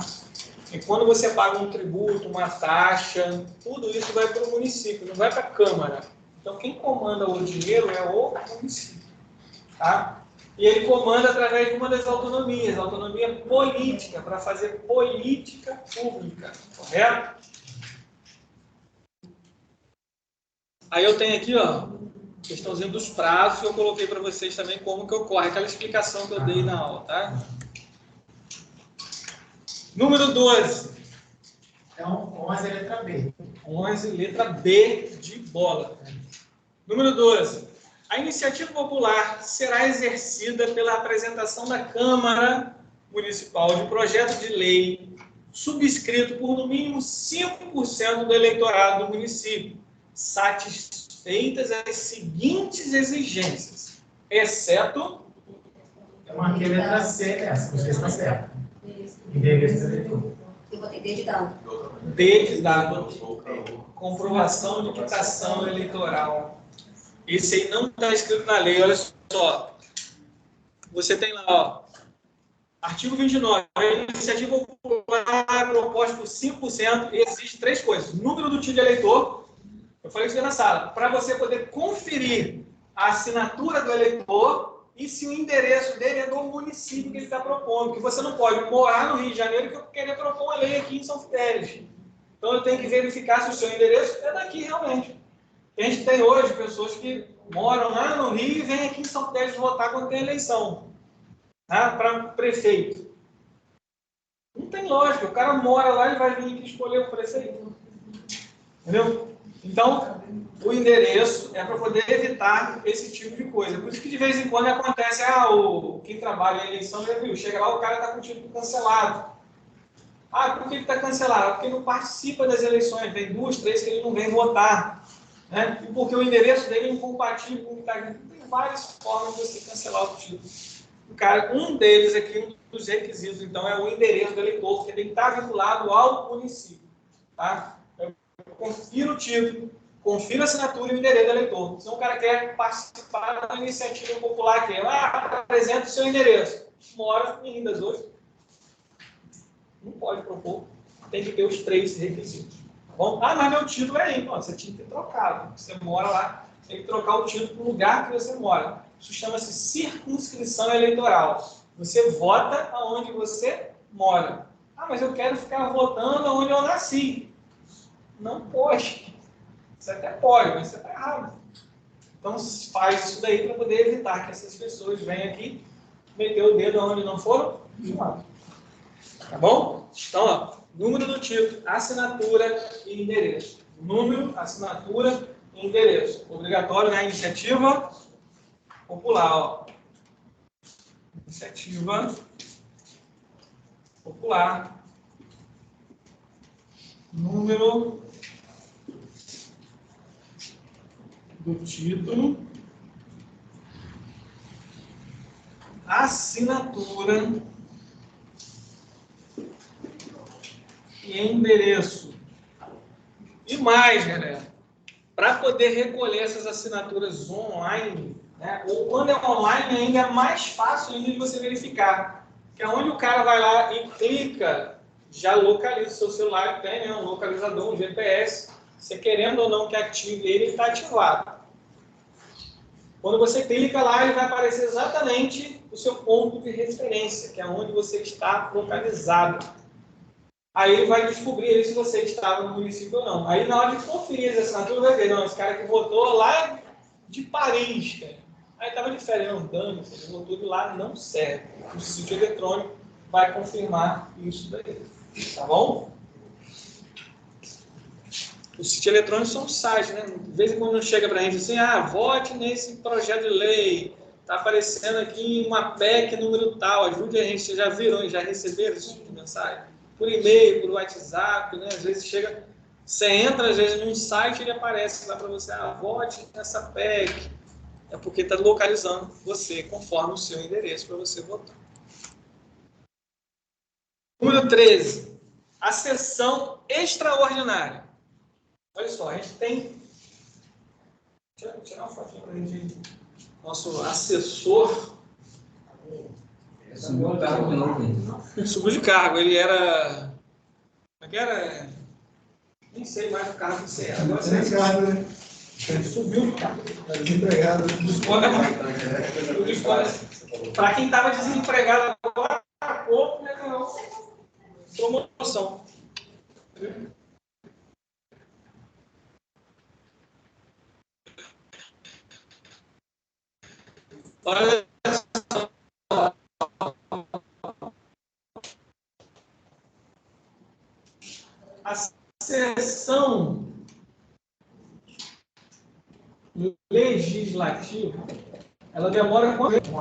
E quando você paga um tributo, uma taxa, tudo isso vai para o município, não vai para a Câmara. Então, quem comanda o dinheiro é o município. Tá? E ele comanda através de uma das autonomias, a autonomia política, para fazer política pública. Correto? Aí eu tenho aqui, ó, questãozinha dos prazos, que eu coloquei para vocês também como que ocorre, aquela explicação que eu dei na aula, tá? Número 12. Então, 11 é letra B. 11, letra B de bola. Número 12. A iniciativa popular será exercida pela apresentação da Câmara Municipal de projeto de lei subscrito por no mínimo 5% do eleitorado do município, satisfeitas as seguintes exigências, exceto... Eu marquei a letra C nessa, não sei se está certo. Endereço do eleitor. Eu vou ter D de dado. D de dado. Comprovação de quitação eleitoral. Esse aí não está escrito na lei, olha só. Você tem lá, ó. Artigo 29. A iniciativa popular proposta por 5%. Existem 3 coisas. Número do título de eleitor. Eu falei isso na sala. Para você poder conferir a assinatura do eleitor e se o endereço dele é do município que ele está propondo. Que você não pode morar no Rio de Janeiro e querer propor uma lei aqui em São Fidélis. Então, eu tenho que verificar se o seu endereço é daqui realmente. A gente tem hoje pessoas que moram lá no Rio e vêm aqui em São Fidélis votar quando tem eleição. Tá? Para prefeito. Não tem lógica. O cara mora lá e vai vir aqui escolher o prefeito. Entendeu? Então, o endereço é para poder evitar esse tipo de coisa. Por isso que de vez em quando acontece, quem trabalha em eleição já viu, chega lá, o cara está com o título cancelado. Por que ele está cancelado? Porque não participa das eleições, vem 2, 3 que ele não vem votar. Né? E porque o endereço dele é incompatível com o que está aqui. Tem várias formas de você cancelar o título. Um deles aqui, um dos requisitos, então, é o endereço do eleitor, porque tem que estar vinculado ao município. Tá? Confira o título, confira a assinatura e o endereço do eleitor. Se o cara quer participar da iniciativa popular, que apresenta o seu endereço. Mora em Rio das Ostras. Não pode propor. Tem que ter os 3 requisitos. Tá bom? Mas meu título é aí. Você tinha que ter trocado. Você mora lá, tem que trocar o título para o lugar que você mora. Isso chama-se circunscrição eleitoral. Você vota aonde você mora. Mas eu quero ficar votando onde eu nasci. Não pode. Você até pode, mas você está errado. Então, faz isso daí para poder evitar que essas pessoas venham aqui meter o dedo onde não foram chamados. Tá bom? Então, ó, número do título, assinatura e endereço. Número, assinatura e endereço. Obrigatório na iniciativa popular. Ó. Iniciativa popular. Número do título, assinatura e endereço. E mais, galera, para poder recolher essas assinaturas online, né, ou quando é online ainda é mais fácil ainda de você verificar, que é onde o cara vai lá e clica, já localiza o seu celular, tem, né, um localizador, um GPS, você querendo ou não que ative ele está ativado. Quando você clica lá, ele vai aparecer exatamente o seu ponto de referência, que é onde você está localizado. Aí ele vai descobrir se você estava no município ou não. Aí na hora de conferir as assinaturas, vai ver, não, esse cara que votou lá de Paris, cara. Aí estava de férias, não, dano, ele votou de lá, não serve. O sítio eletrônico vai confirmar isso daí. Tá bom? Os sítios eletrônicos são sites, né? De vez em quando chega para a gente assim, vote nesse projeto de lei, está aparecendo aqui uma PEC número tal, ajude a gente. Vocês já viram, já receberam esse tipo de mensagem? Por e-mail, por WhatsApp, né? Às vezes chega, você entra às vezes num site e ele aparece lá para você, vote nessa PEC. É porque está localizando você conforme o seu endereço para você votar. Número 13. A sessão extraordinária. Olha só, a gente tem... Tirar uma fotinha para a gente. Nosso assessor... Subiu de cargo de novo. Subiu de cargo. Ele era que era... Nem sei mais o cargo que era. Agora Você é ligado, né? subiu o cargo. Tá desempregado. Para quem estava desempregado agora, há pouco, né, ganhou promoção. Olha só. A sessão legislativa, ela demora quanto tempo?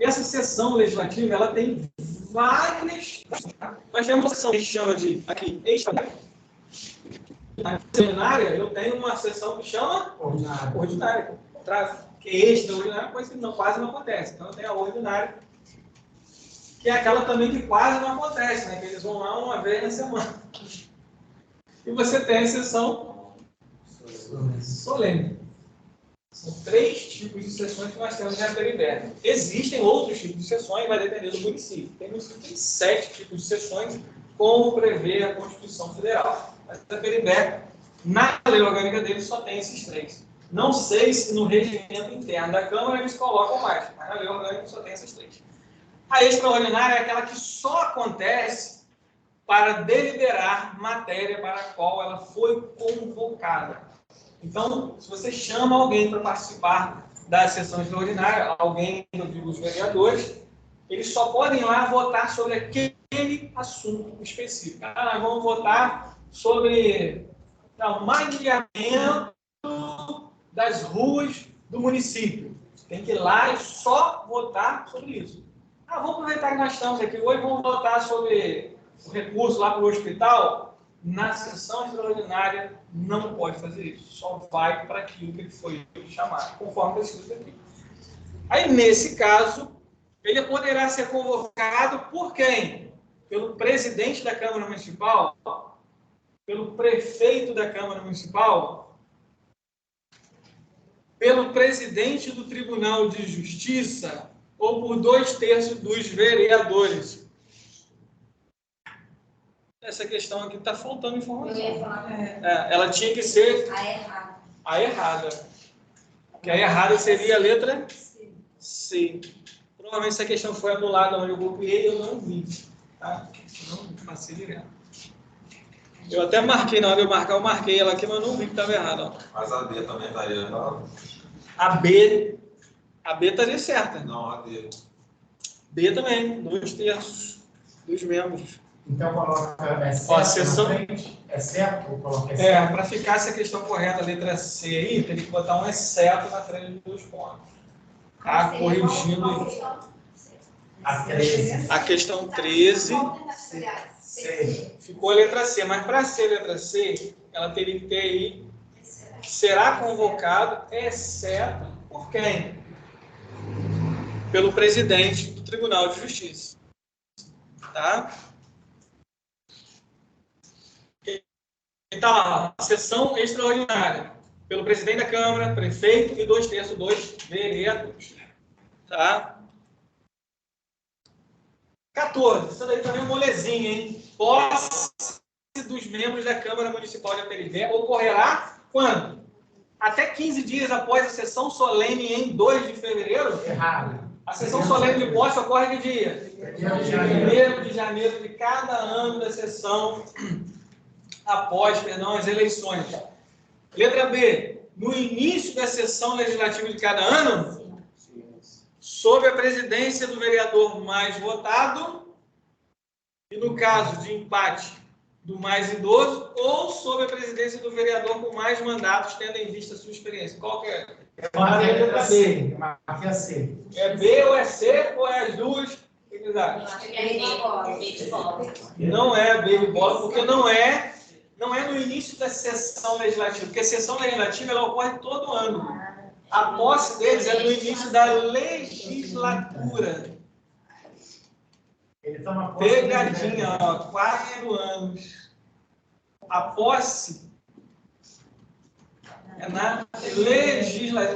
Essa sessão legislativa, ela tem várias... Nós temos uma sessão que a gente chama de, aqui, extraordinária. Na plenária, eu tenho uma sessão que chama ordinária. Que é extraordinária, coisa que quase não acontece. Então, eu tenho a ordinária, que é aquela também que quase não acontece, né? Que eles vão lá uma vez na semana. E você tem a sessão solene. São 3 tipos de sessões que nós temos na PRB. Existem outros tipos de sessões, vai depender do município. Tem município que tem 7 tipos de sessões, como prevê a Constituição Federal. Mas a PRB, na lei orgânica dele, só tem esses 3. Não sei se no regimento interno da Câmara eles colocam mais, mas na lei orgânica só tem essas 3. A extraordinária é aquela que só acontece para deliberar matéria para a qual ela foi convocada. Então, se você chama alguém para participar da sessão extraordinária, alguém dos vereadores, eles só podem ir lá votar sobre aquele assunto específico. Nós vamos votar sobre o maneamento das ruas do município. Tem que ir lá e só votar sobre isso. Vamos aproveitar que nós estamos aqui hoje, vamos votar sobre o recurso lá para o hospital. Na sessão extraordinária não pode fazer isso, só vai para aquilo que ele foi chamado, conforme está escrito aqui. Aí, nesse caso, ele poderá ser convocado por quem? Pelo presidente da Câmara Municipal, pelo prefeito da Câmara Municipal, pelo presidente do Tribunal de Justiça ou por 2/3 dos vereadores. Essa questão aqui está faltando informação. Eu ia falar. Ela tinha que ser a errada. Que a errada seria a letra C. Provavelmente essa questão foi anulada onde eu copiei e eu não vi. Tá? Não passei direto. Eu até marquei, na hora de eu marcar, eu marquei ela aqui, mas não vi que estava errado. Mas a D também estaria errada. A B estaria certa. Não, a D. B também, 2/3 dos membros. Então coloca certo sessão... na frente? É certo ou coloca certo? Para ficar essa questão correta, a letra C aí, tem que botar um exceto na frente dos pontos. Tá? Corrigindo A 13. a questão 13. C. Ficou a letra C, mas para ser letra C, ela teria que ter aí, será convocado, exceto por quem? Pelo presidente do Tribunal de Justiça. Tá? Então, lá, sessão extraordinária, pelo presidente da Câmara, prefeito e 2/3 dos vereadores. Tá? 14. Isso daí também é molezinha, hein? Posse dos membros da Câmara Municipal de Aperibé ocorrerá quando? Até 15 dias após a sessão solene em 2 de fevereiro? Errado. A sessão solene de posse ocorre que dia? 1º de janeiro de cada ano da sessão após, as eleições. Letra B. No início da sessão legislativa de cada ano, sob a presidência do vereador mais votado, e no caso de empate, do mais idoso, ou sob a presidência do vereador com mais mandatos, tendo em vista a sua experiência. Qual que é? Marquei a letra C. Marquei a C. É B ou é C, ou é as duas? O que vocês acham? Não é B de bola, porque não é no início da sessão legislativa, porque a sessão legislativa ela ocorre todo ano. A posse deles é no início da legislatura. Ele toma posse. Pegadinha, 4 anos. A posse é na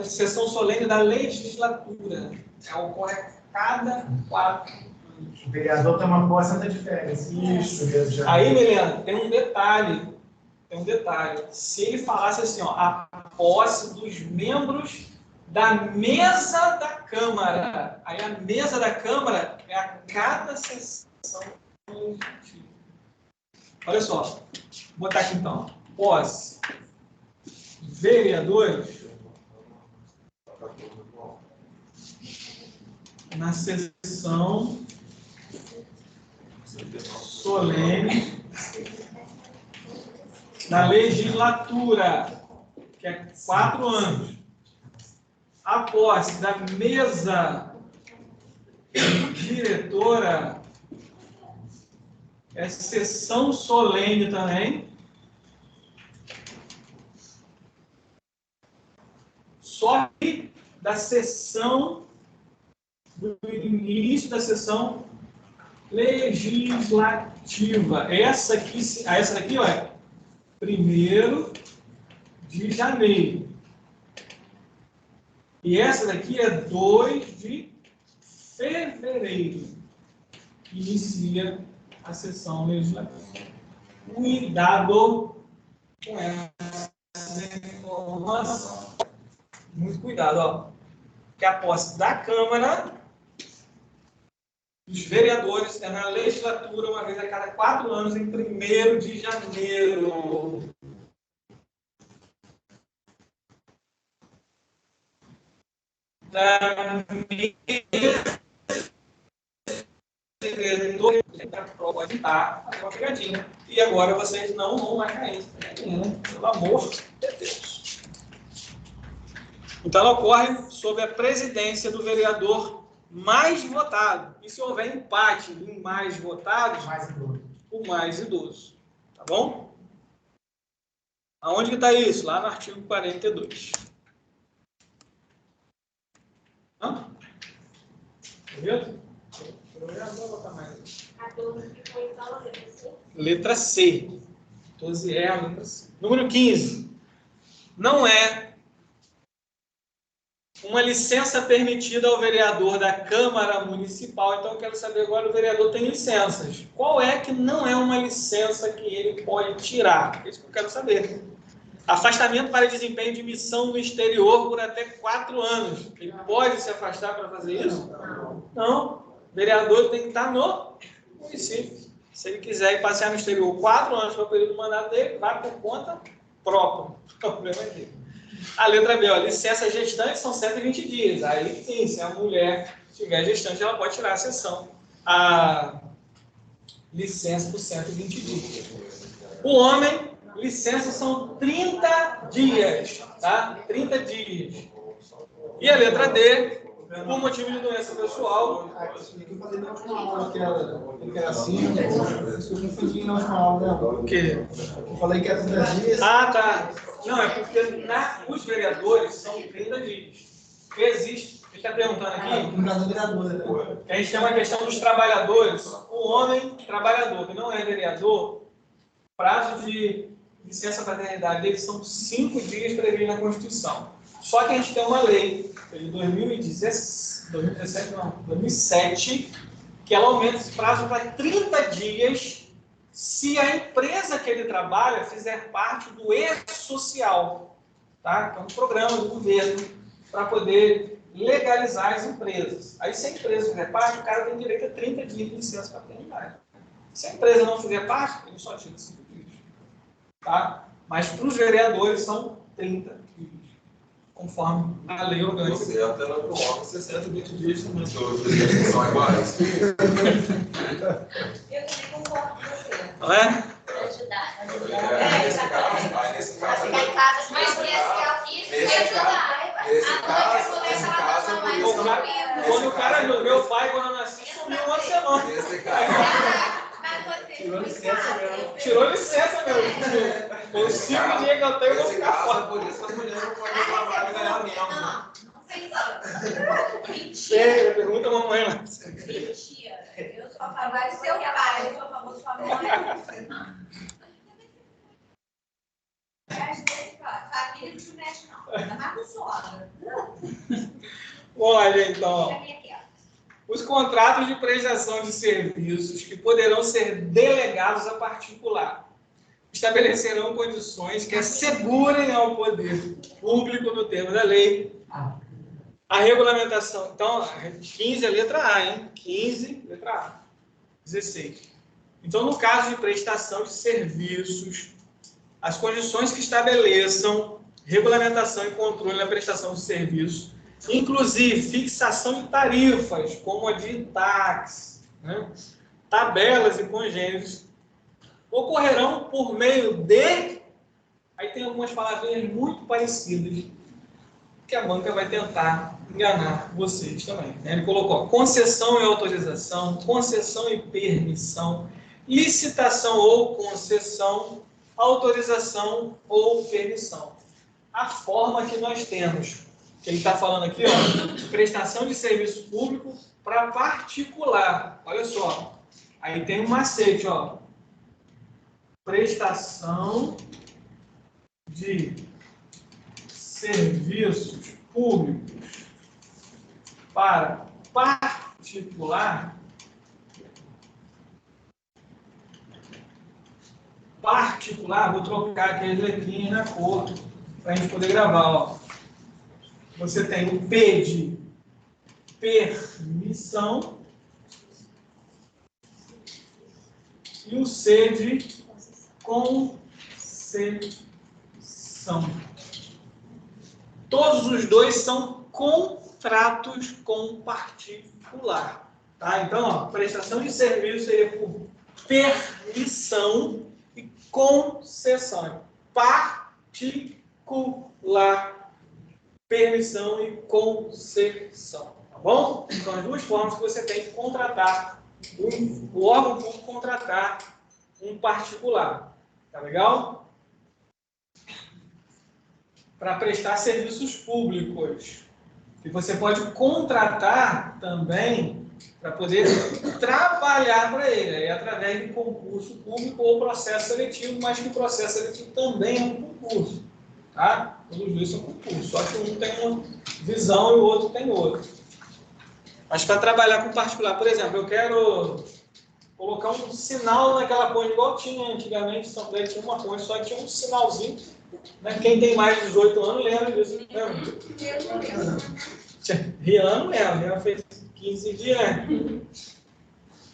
sessão solene da legislatura. Ela ocorre a cada 4 anos. O vereador toma posse anda de férias. Isso, mesmo. Aí, Milena, tem um detalhe. Se ele falasse assim, ó, a posse dos membros da mesa da Câmara. Aí a mesa da Câmara é a cada sessão legislativa. Olha só, vou botar aqui então. Posse. Vereadores na sessão solene da legislatura, que é 4 anos. A posse da mesa diretora é sessão solene também. Só que da sessão, do início da sessão legislativa. Essa daqui, olha, 1º de janeiro. E essa daqui é 2 de fevereiro, que inicia a sessão legislativa. Cuidado com essa informação. Muito cuidado, ó. Que a posse da Câmara, dos vereadores, é na legislatura, uma vez a cada 4 anos, em 1º de janeiro. Pode estar uma pegadinha. E agora vocês não vão mais cair nessa pegadinha, né? Pelo amor de Deus. Então, ela ocorre sob a presidência do vereador mais votado. E se houver empate em mais votados, o mais idoso. Tá bom? Aonde que está isso? Lá no artigo 42. Hã? Beleza? Eu vou botar mais. A 12 que foi então a letra C? Letra C. 12 é a letra C. Número 15. Não é uma licença permitida ao vereador da Câmara Municipal. Então, eu quero saber agora, o vereador tem licenças. Qual é que não é uma licença que ele pode tirar? É isso que eu quero saber. Afastamento para desempenho de missão no exterior por até 4 anos. Ele pode se afastar para fazer isso? Não. O vereador tem que estar no município. Se ele quiser ir passear no exterior 4 anos para o período do mandato dele, vai por conta própria. O problema é dele. A letra B, ó, licença gestante são 120 dias. Aí sim, se a mulher estiver gestante, ela pode tirar a sessão. A licença por 120 dias. O homem, licença são 30 dias. Tá? 30 dias. E a letra D, por motivo de doença pessoal. Eu falei na última aula que era assim, eu confundi na última aula. O quê? Eu falei que era 30 dias. Ah, tá. Não, é porque os vereadores são 30 dias. Existe, ele está perguntando aqui, No caso do vereador, né? que a gente tem uma questão dos trabalhadores. O homem trabalhador, que não é vereador, prazo de licença paternidade dele são 5 dias previstos na Constituição. Só que a gente tem uma lei de 2007, que ela aumenta esse prazo para 30 dias se a empresa que ele trabalha fizer parte do E-Social, tá? Que é um programa do governo para poder legalizar as empresas. Aí, se a empresa fizer parte, o cara tem direito a 30 dias de licença paternidade. Se a empresa não fizer parte, ele só tira 5 dias. Tá? Mas para os vereadores são 30 dias, conforme a lei orgânica. Você até não coloca 60, 20 dias também, se os presidentes são iguais. Eu também concordo com você. Não é? Ajudar. Nesse caso, Ficar em casa, mas isso é ajudar. Quando o cara, meu pai, quando eu nasci, sumiu uma semana. nesse caso, Tirou licença mesmo. Tirou licença, meu. Os 5 dias que eu tenho, eu vou nesse ficar caso, fora. é por isso que as mulheres não podem trabalhar e ganhar mesmo. Não fez isso. Mentira. Ei, pergunta a mamãe lá. Mentira. Eu sou a favor do seu pai, eu sou a favor da sua mãe. Família não se mexe, não. Ainda mais com sogra. Olha, então, ó. Pra mim é aquela. os contratos de prestação de serviços que poderão ser delegados a particular estabelecerão condições que assegurem ao poder público, no termo da lei, a regulamentação. Então, 15 é letra A, hein? 15, letra A. 16. Então, no caso de prestação de serviços, as condições que estabeleçam regulamentação e controle na prestação de serviços, inclusive fixação de tarifas, como a de táxi, né? Tabelas e congêneros, ocorrerão por meio de... Aí tem algumas palavrinhas muito parecidas que a banca vai tentar enganar vocês também, né? Ele colocou concessão e autorização, concessão e permissão, licitação ou concessão, autorização ou permissão. A forma que nós temos, que ele está falando aqui, ó, prestação de serviço público para particular. Olha só, aí tem um macete, ó. Prestação de serviços públicos para particular. Vou trocar aqui as letrinhas na cor para a gente poder gravar, ó. Você tem o P de permissão e o C de concessão. Todos os dois são contratos com particular. Tá? Então, ó, prestação de serviço seria por permissão e concessão. Particular. Permissão e concessão. Tá bom? Então, as duas formas que você tem de contratar, o órgão público contratar um particular. Tá legal? Para prestar serviços públicos. E você pode contratar também para poder trabalhar para ele, aí, através de concurso público ou processo seletivo, mas que o processo seletivo também é um concurso. Tá? Todos os dois são concursos, só que um tem uma visão e o outro tem outra. Mas para trabalhar com particular, por exemplo, eu quero colocar um sinal naquela ponte, igual tinha antigamente, São Paulo tinha uma ponte, só tinha um sinalzinho. Né? Quem tem mais de 18 anos lembra disso. Rian não lembra, Rian fez 15 dias.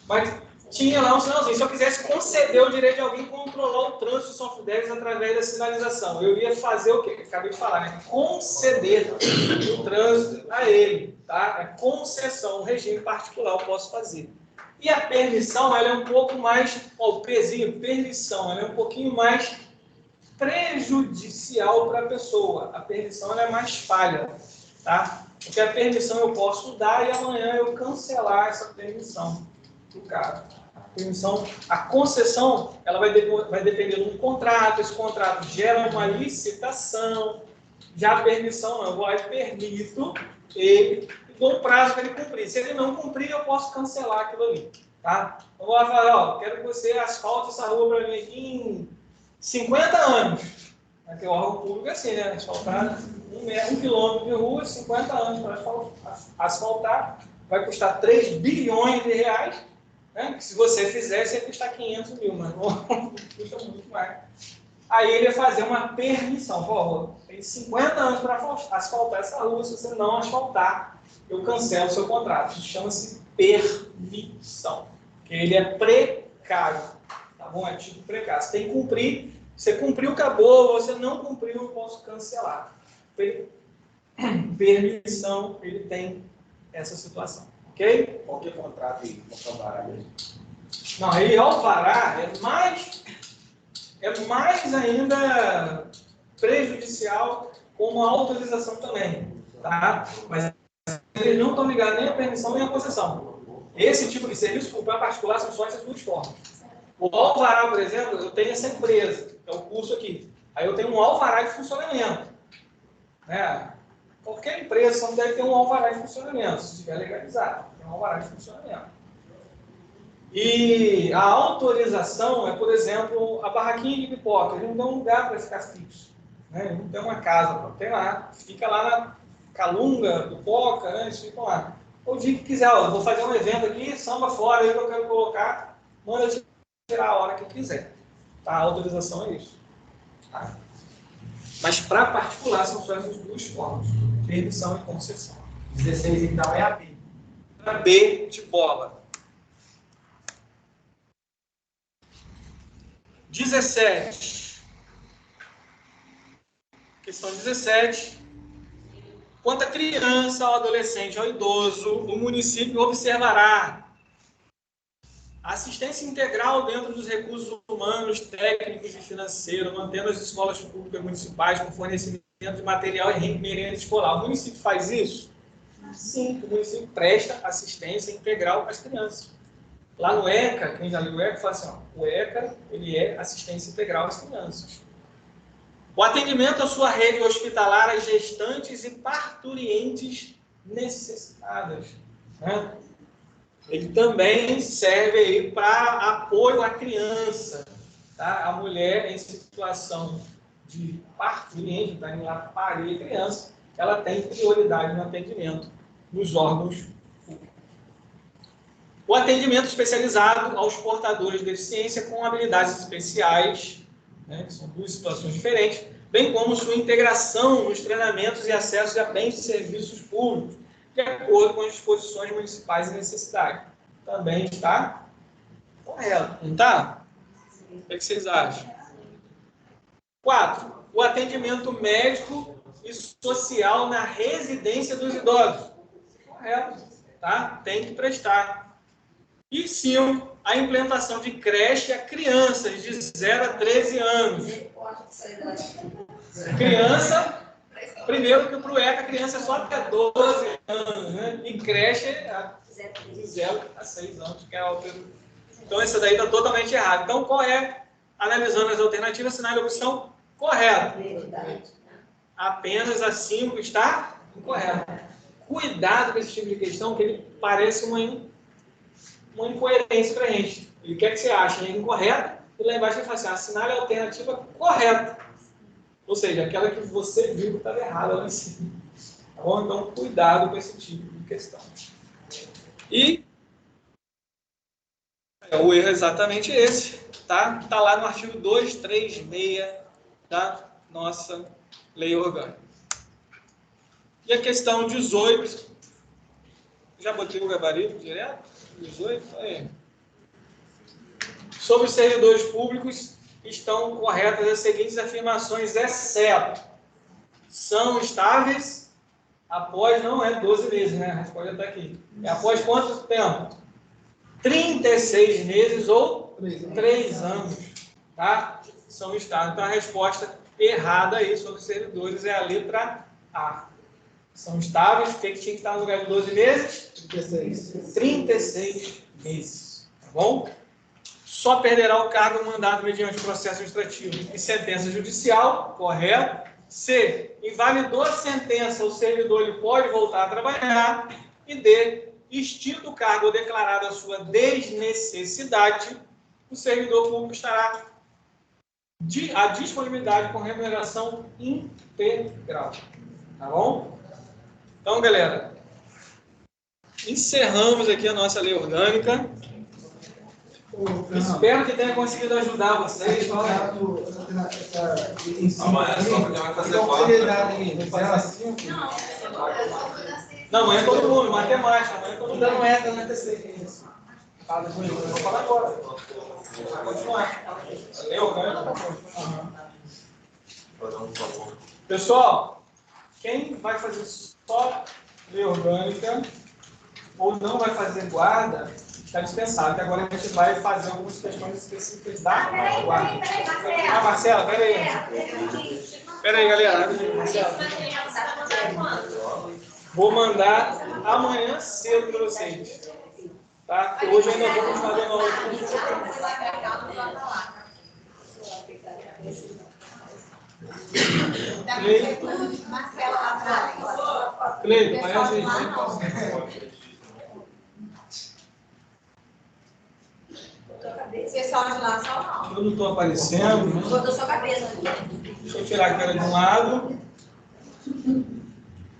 Mas tinha lá um sinalzinho. Se eu quisesse conceder o direito de alguém controlar o trânsito de São Fidélis através da sinalização, eu ia fazer o quê? Acabei de falar, né? Conceder o trânsito a ele. Tá? É concessão, um regime particular eu posso fazer. E a permissão, ela é um pouco mais, ó, o Pzinho, permissão, ela é um pouquinho mais prejudicial para a pessoa. A permissão ela é mais falha, tá? Porque a permissão eu posso dar e amanhã eu cancelar essa permissão do cara. A concessão, ela vai depender de um contrato, esse contrato gera uma licitação, já a permissão não, eu vou lá e permito ele, e dou um prazo para ele cumprir. Se ele não cumprir, eu posso cancelar aquilo ali, tá? Eu vou lá falar, ó, quero que você asfalte essa rua para mim aqui em 50 anos. Aqui o órgão público é assim, né? Asfaltar 1 quilômetro de rua, 50 anos para asfaltar, vai custar 3 bilhões de reais. Né? Que se você fizesse, ia custar 500 mil, mas não custa muito mais. Aí ele ia fazer uma permissão. Por favor, tem 50 anos para asfaltar essa rua, se você não asfaltar, eu cancelo o seu contrato. Isso chama-se permissão. Porque ele é precário. Tá bom? É tipo precário. Você tem que cumprir. Você cumpriu, acabou. Você não cumpriu, eu posso cancelar. Permissão, ele tem essa situação. Ok? Qualquer contrato aí, alvará mesmo. Não, aí alvará é mais ainda prejudicial como a autorização também, tá? Mas eles não estão ligados nem à permissão nem à concessão. Esse tipo de serviço para particular são só essas duas formas. O alvará, por exemplo, eu tenho essa empresa, que é o curso aqui. Aí eu tenho um alvará de funcionamento. Né? Qualquer empresa só deve ter um alvará de funcionamento, se estiver legalizado. Tem um alvará de funcionamento. E a autorização é, por exemplo, a barraquinha de pipoca. Ele não tem um lugar para ficar fixo. Né? Ele não tem uma casa, tem lá. Fica lá na Calunga, pipoca, né? Eles ficam lá. ou o dia que quiser. Ó, eu vou fazer um evento aqui, samba fora, aí que eu quero colocar, manda tirar a hora que quiser. Tá? A autorização é isso. Tá? Mas para particular são só essas duas formas, permissão e concessão. 16, então, é a B. A B de bola. 17. Questão 17. Quanto à criança, ao adolescente, ao idoso, o município observará assistência integral dentro dos recursos humanos, técnicos e financeiros, mantendo as escolas públicas municipais com fornecimento de material e merenda escolar. O município faz isso? Sim, o município presta assistência integral às crianças. Lá no ECA, quem já leu o ECA, fala assim, ó, o ECA ele é assistência integral às crianças. O atendimento à sua rede hospitalar às gestantes e parturientes necessitadas. Né? Ele também serve aí para apoio à criança. Tá? A mulher em situação de parturiente, está indo lá parir a criança, ela tem prioridade no atendimento nos órgãos públicos. O atendimento especializado aos portadores de deficiência com habilidades especiais, né, que são duas situações diferentes, bem como sua integração nos treinamentos e acessos a bens e serviços públicos, de acordo com as disposições municipais e necessidades. Também está correto, não está? O que vocês acham? 4. O atendimento médico e social na residência dos idosos. Correto, tá? Tem que prestar. E 5, a implantação de creche a crianças de 0 a 13 anos. Criança, primeiro que para o ECA, a criança é só até 12 anos, né? E creche é de 0 a 6 anos, que é a altura. Então, isso daí está totalmente errado. Então, qual é, analisando as alternativas, sinal de opção correto. Apenas a 5 está incorreto. Cuidado com esse tipo de questão, que ele parece uma incoerência para a gente. Ele quer que você ache incorreto, e lá embaixo ele fala assim, assinale a alternativa correta. Ou seja, aquela que você viu que estava errada lá em cima. Tá bom? Então, cuidado com esse tipo de questão. E o erro é exatamente esse. Tá? Está lá no artigo 236 da nossa lei orgânica. E a questão 18, já botei o gabarito direto? 18, aí. Sobre os servidores públicos, estão corretas as seguintes afirmações, exceto são estáveis após, não é 12 meses, né? A resposta está aqui. É após quanto tempo? 36 meses ou 3 anos, tá? São estáveis. Então, a resposta errada aí sobre os servidores é a letra A. São estáveis, o que tinha que estar no lugar de 12 meses? 36 meses, tá bom? Só perderá o cargo mandado mediante processo administrativo e sentença judicial, correto? C. Invalidou a sentença, o servidor ele pode voltar a trabalhar. E D. Extinto o cargo ou declarada a sua desnecessidade, o servidor público estará à disponibilidade com remuneração integral. Tá bom? Então, galera, encerramos aqui a nossa lei orgânica. Espero que tenha conseguido ajudar vocês. Amanhã só porque vai fazer 4. Não, amanhã todo mundo, matemática. Amanhã todo mundo não entra na TC. Vou falar agora. Vai continuar. Lei orgânica. Pessoal, quem vai fazer só lei orgânica ou não vai fazer guarda, está dispensado. Até agora a gente vai fazer algumas questões específicas da guarda. Ah, Marcela, peraí. Peraí, galera. Marcela. Vou mandar amanhã cedo para vocês. Tá? Hoje eu ainda vou continuar dando aula. Cleiton, parece aí. Você só de lá, só não. Eu não estou aparecendo. Botou sua cabeça. Deixa eu tirar a cara de um lado.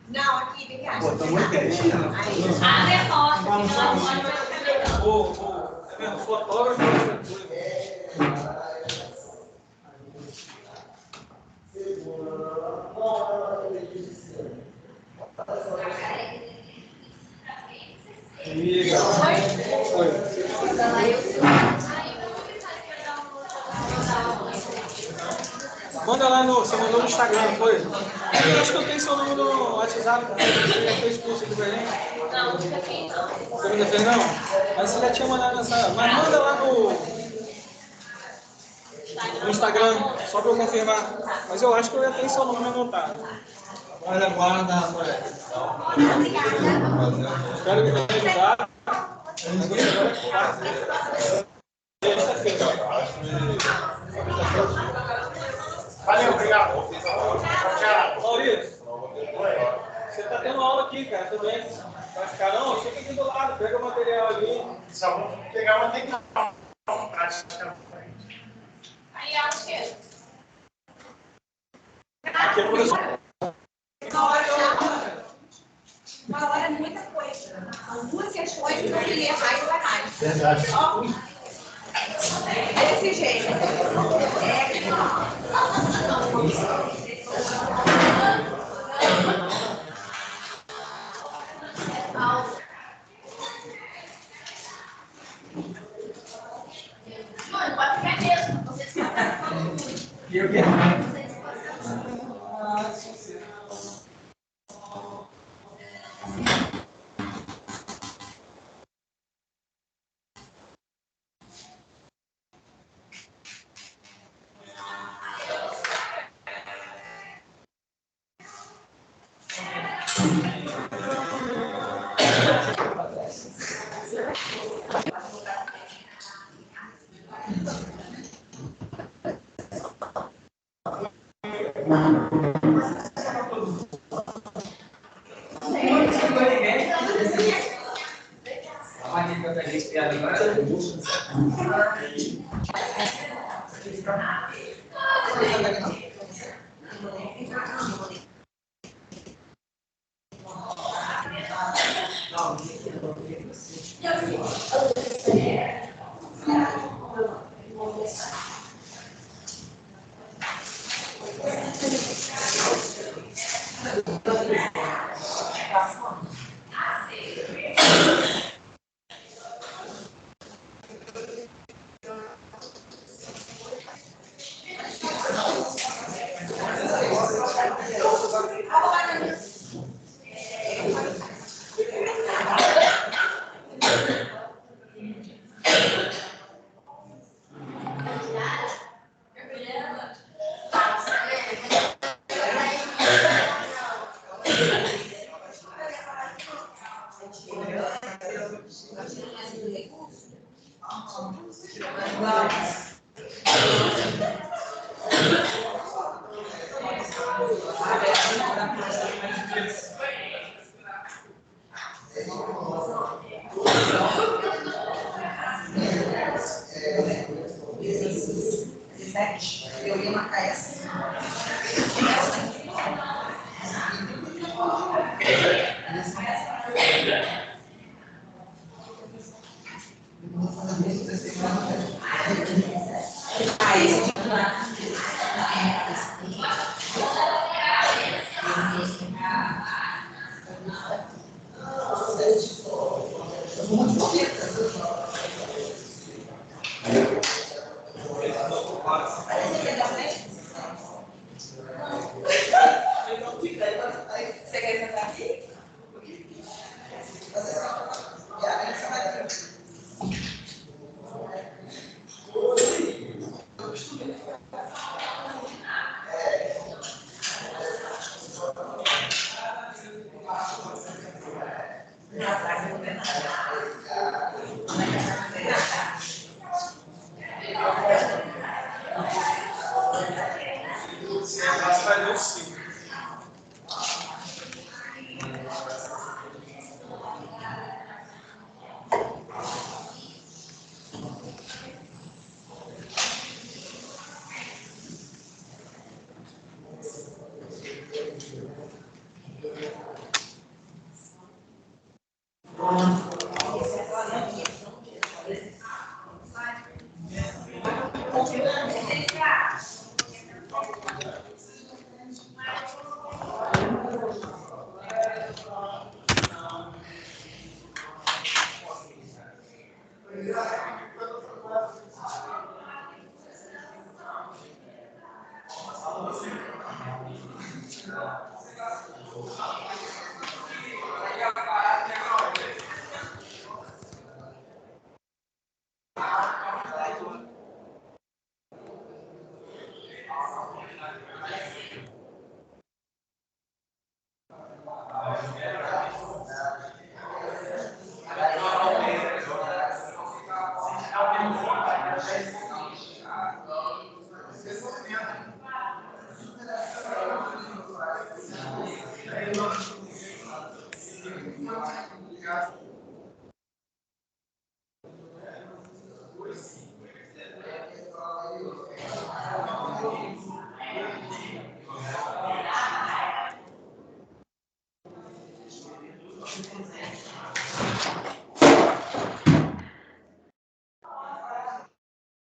Não, aqui, acha? A derrota, que ela pode também não. O fotógrafo manda lá no. Você mandou no Instagram, foi? Eu acho que eu tenho seu número no WhatsApp. Você já fez curso aqui pra gente? Não, nunca fiz, não. Você nunca fez, não? Mas você já tinha mandado mensagem. Mas manda lá no Instagram, só pra eu confirmar. Mas eu acho que eu já tenho seu número anotado. Olha, guarda, moleque. Espero me ajudar. Valeu, obrigado. Tchau. Maurício, você tá tendo aula aqui, cara, também. Vai ficar não? Fica aqui do lado, pega o material ali. Só vou pegar uma técnica prática. Aí é o quê? Aqui é o professor. Uma hora é muita coisa. São duas questões que não queria mais ou mais. Verdade. Desse jeito. Mano, pode ficar mesmo. Vocês ficam. E o quê? Eu ia marcar essa. Você quer sentar aqui?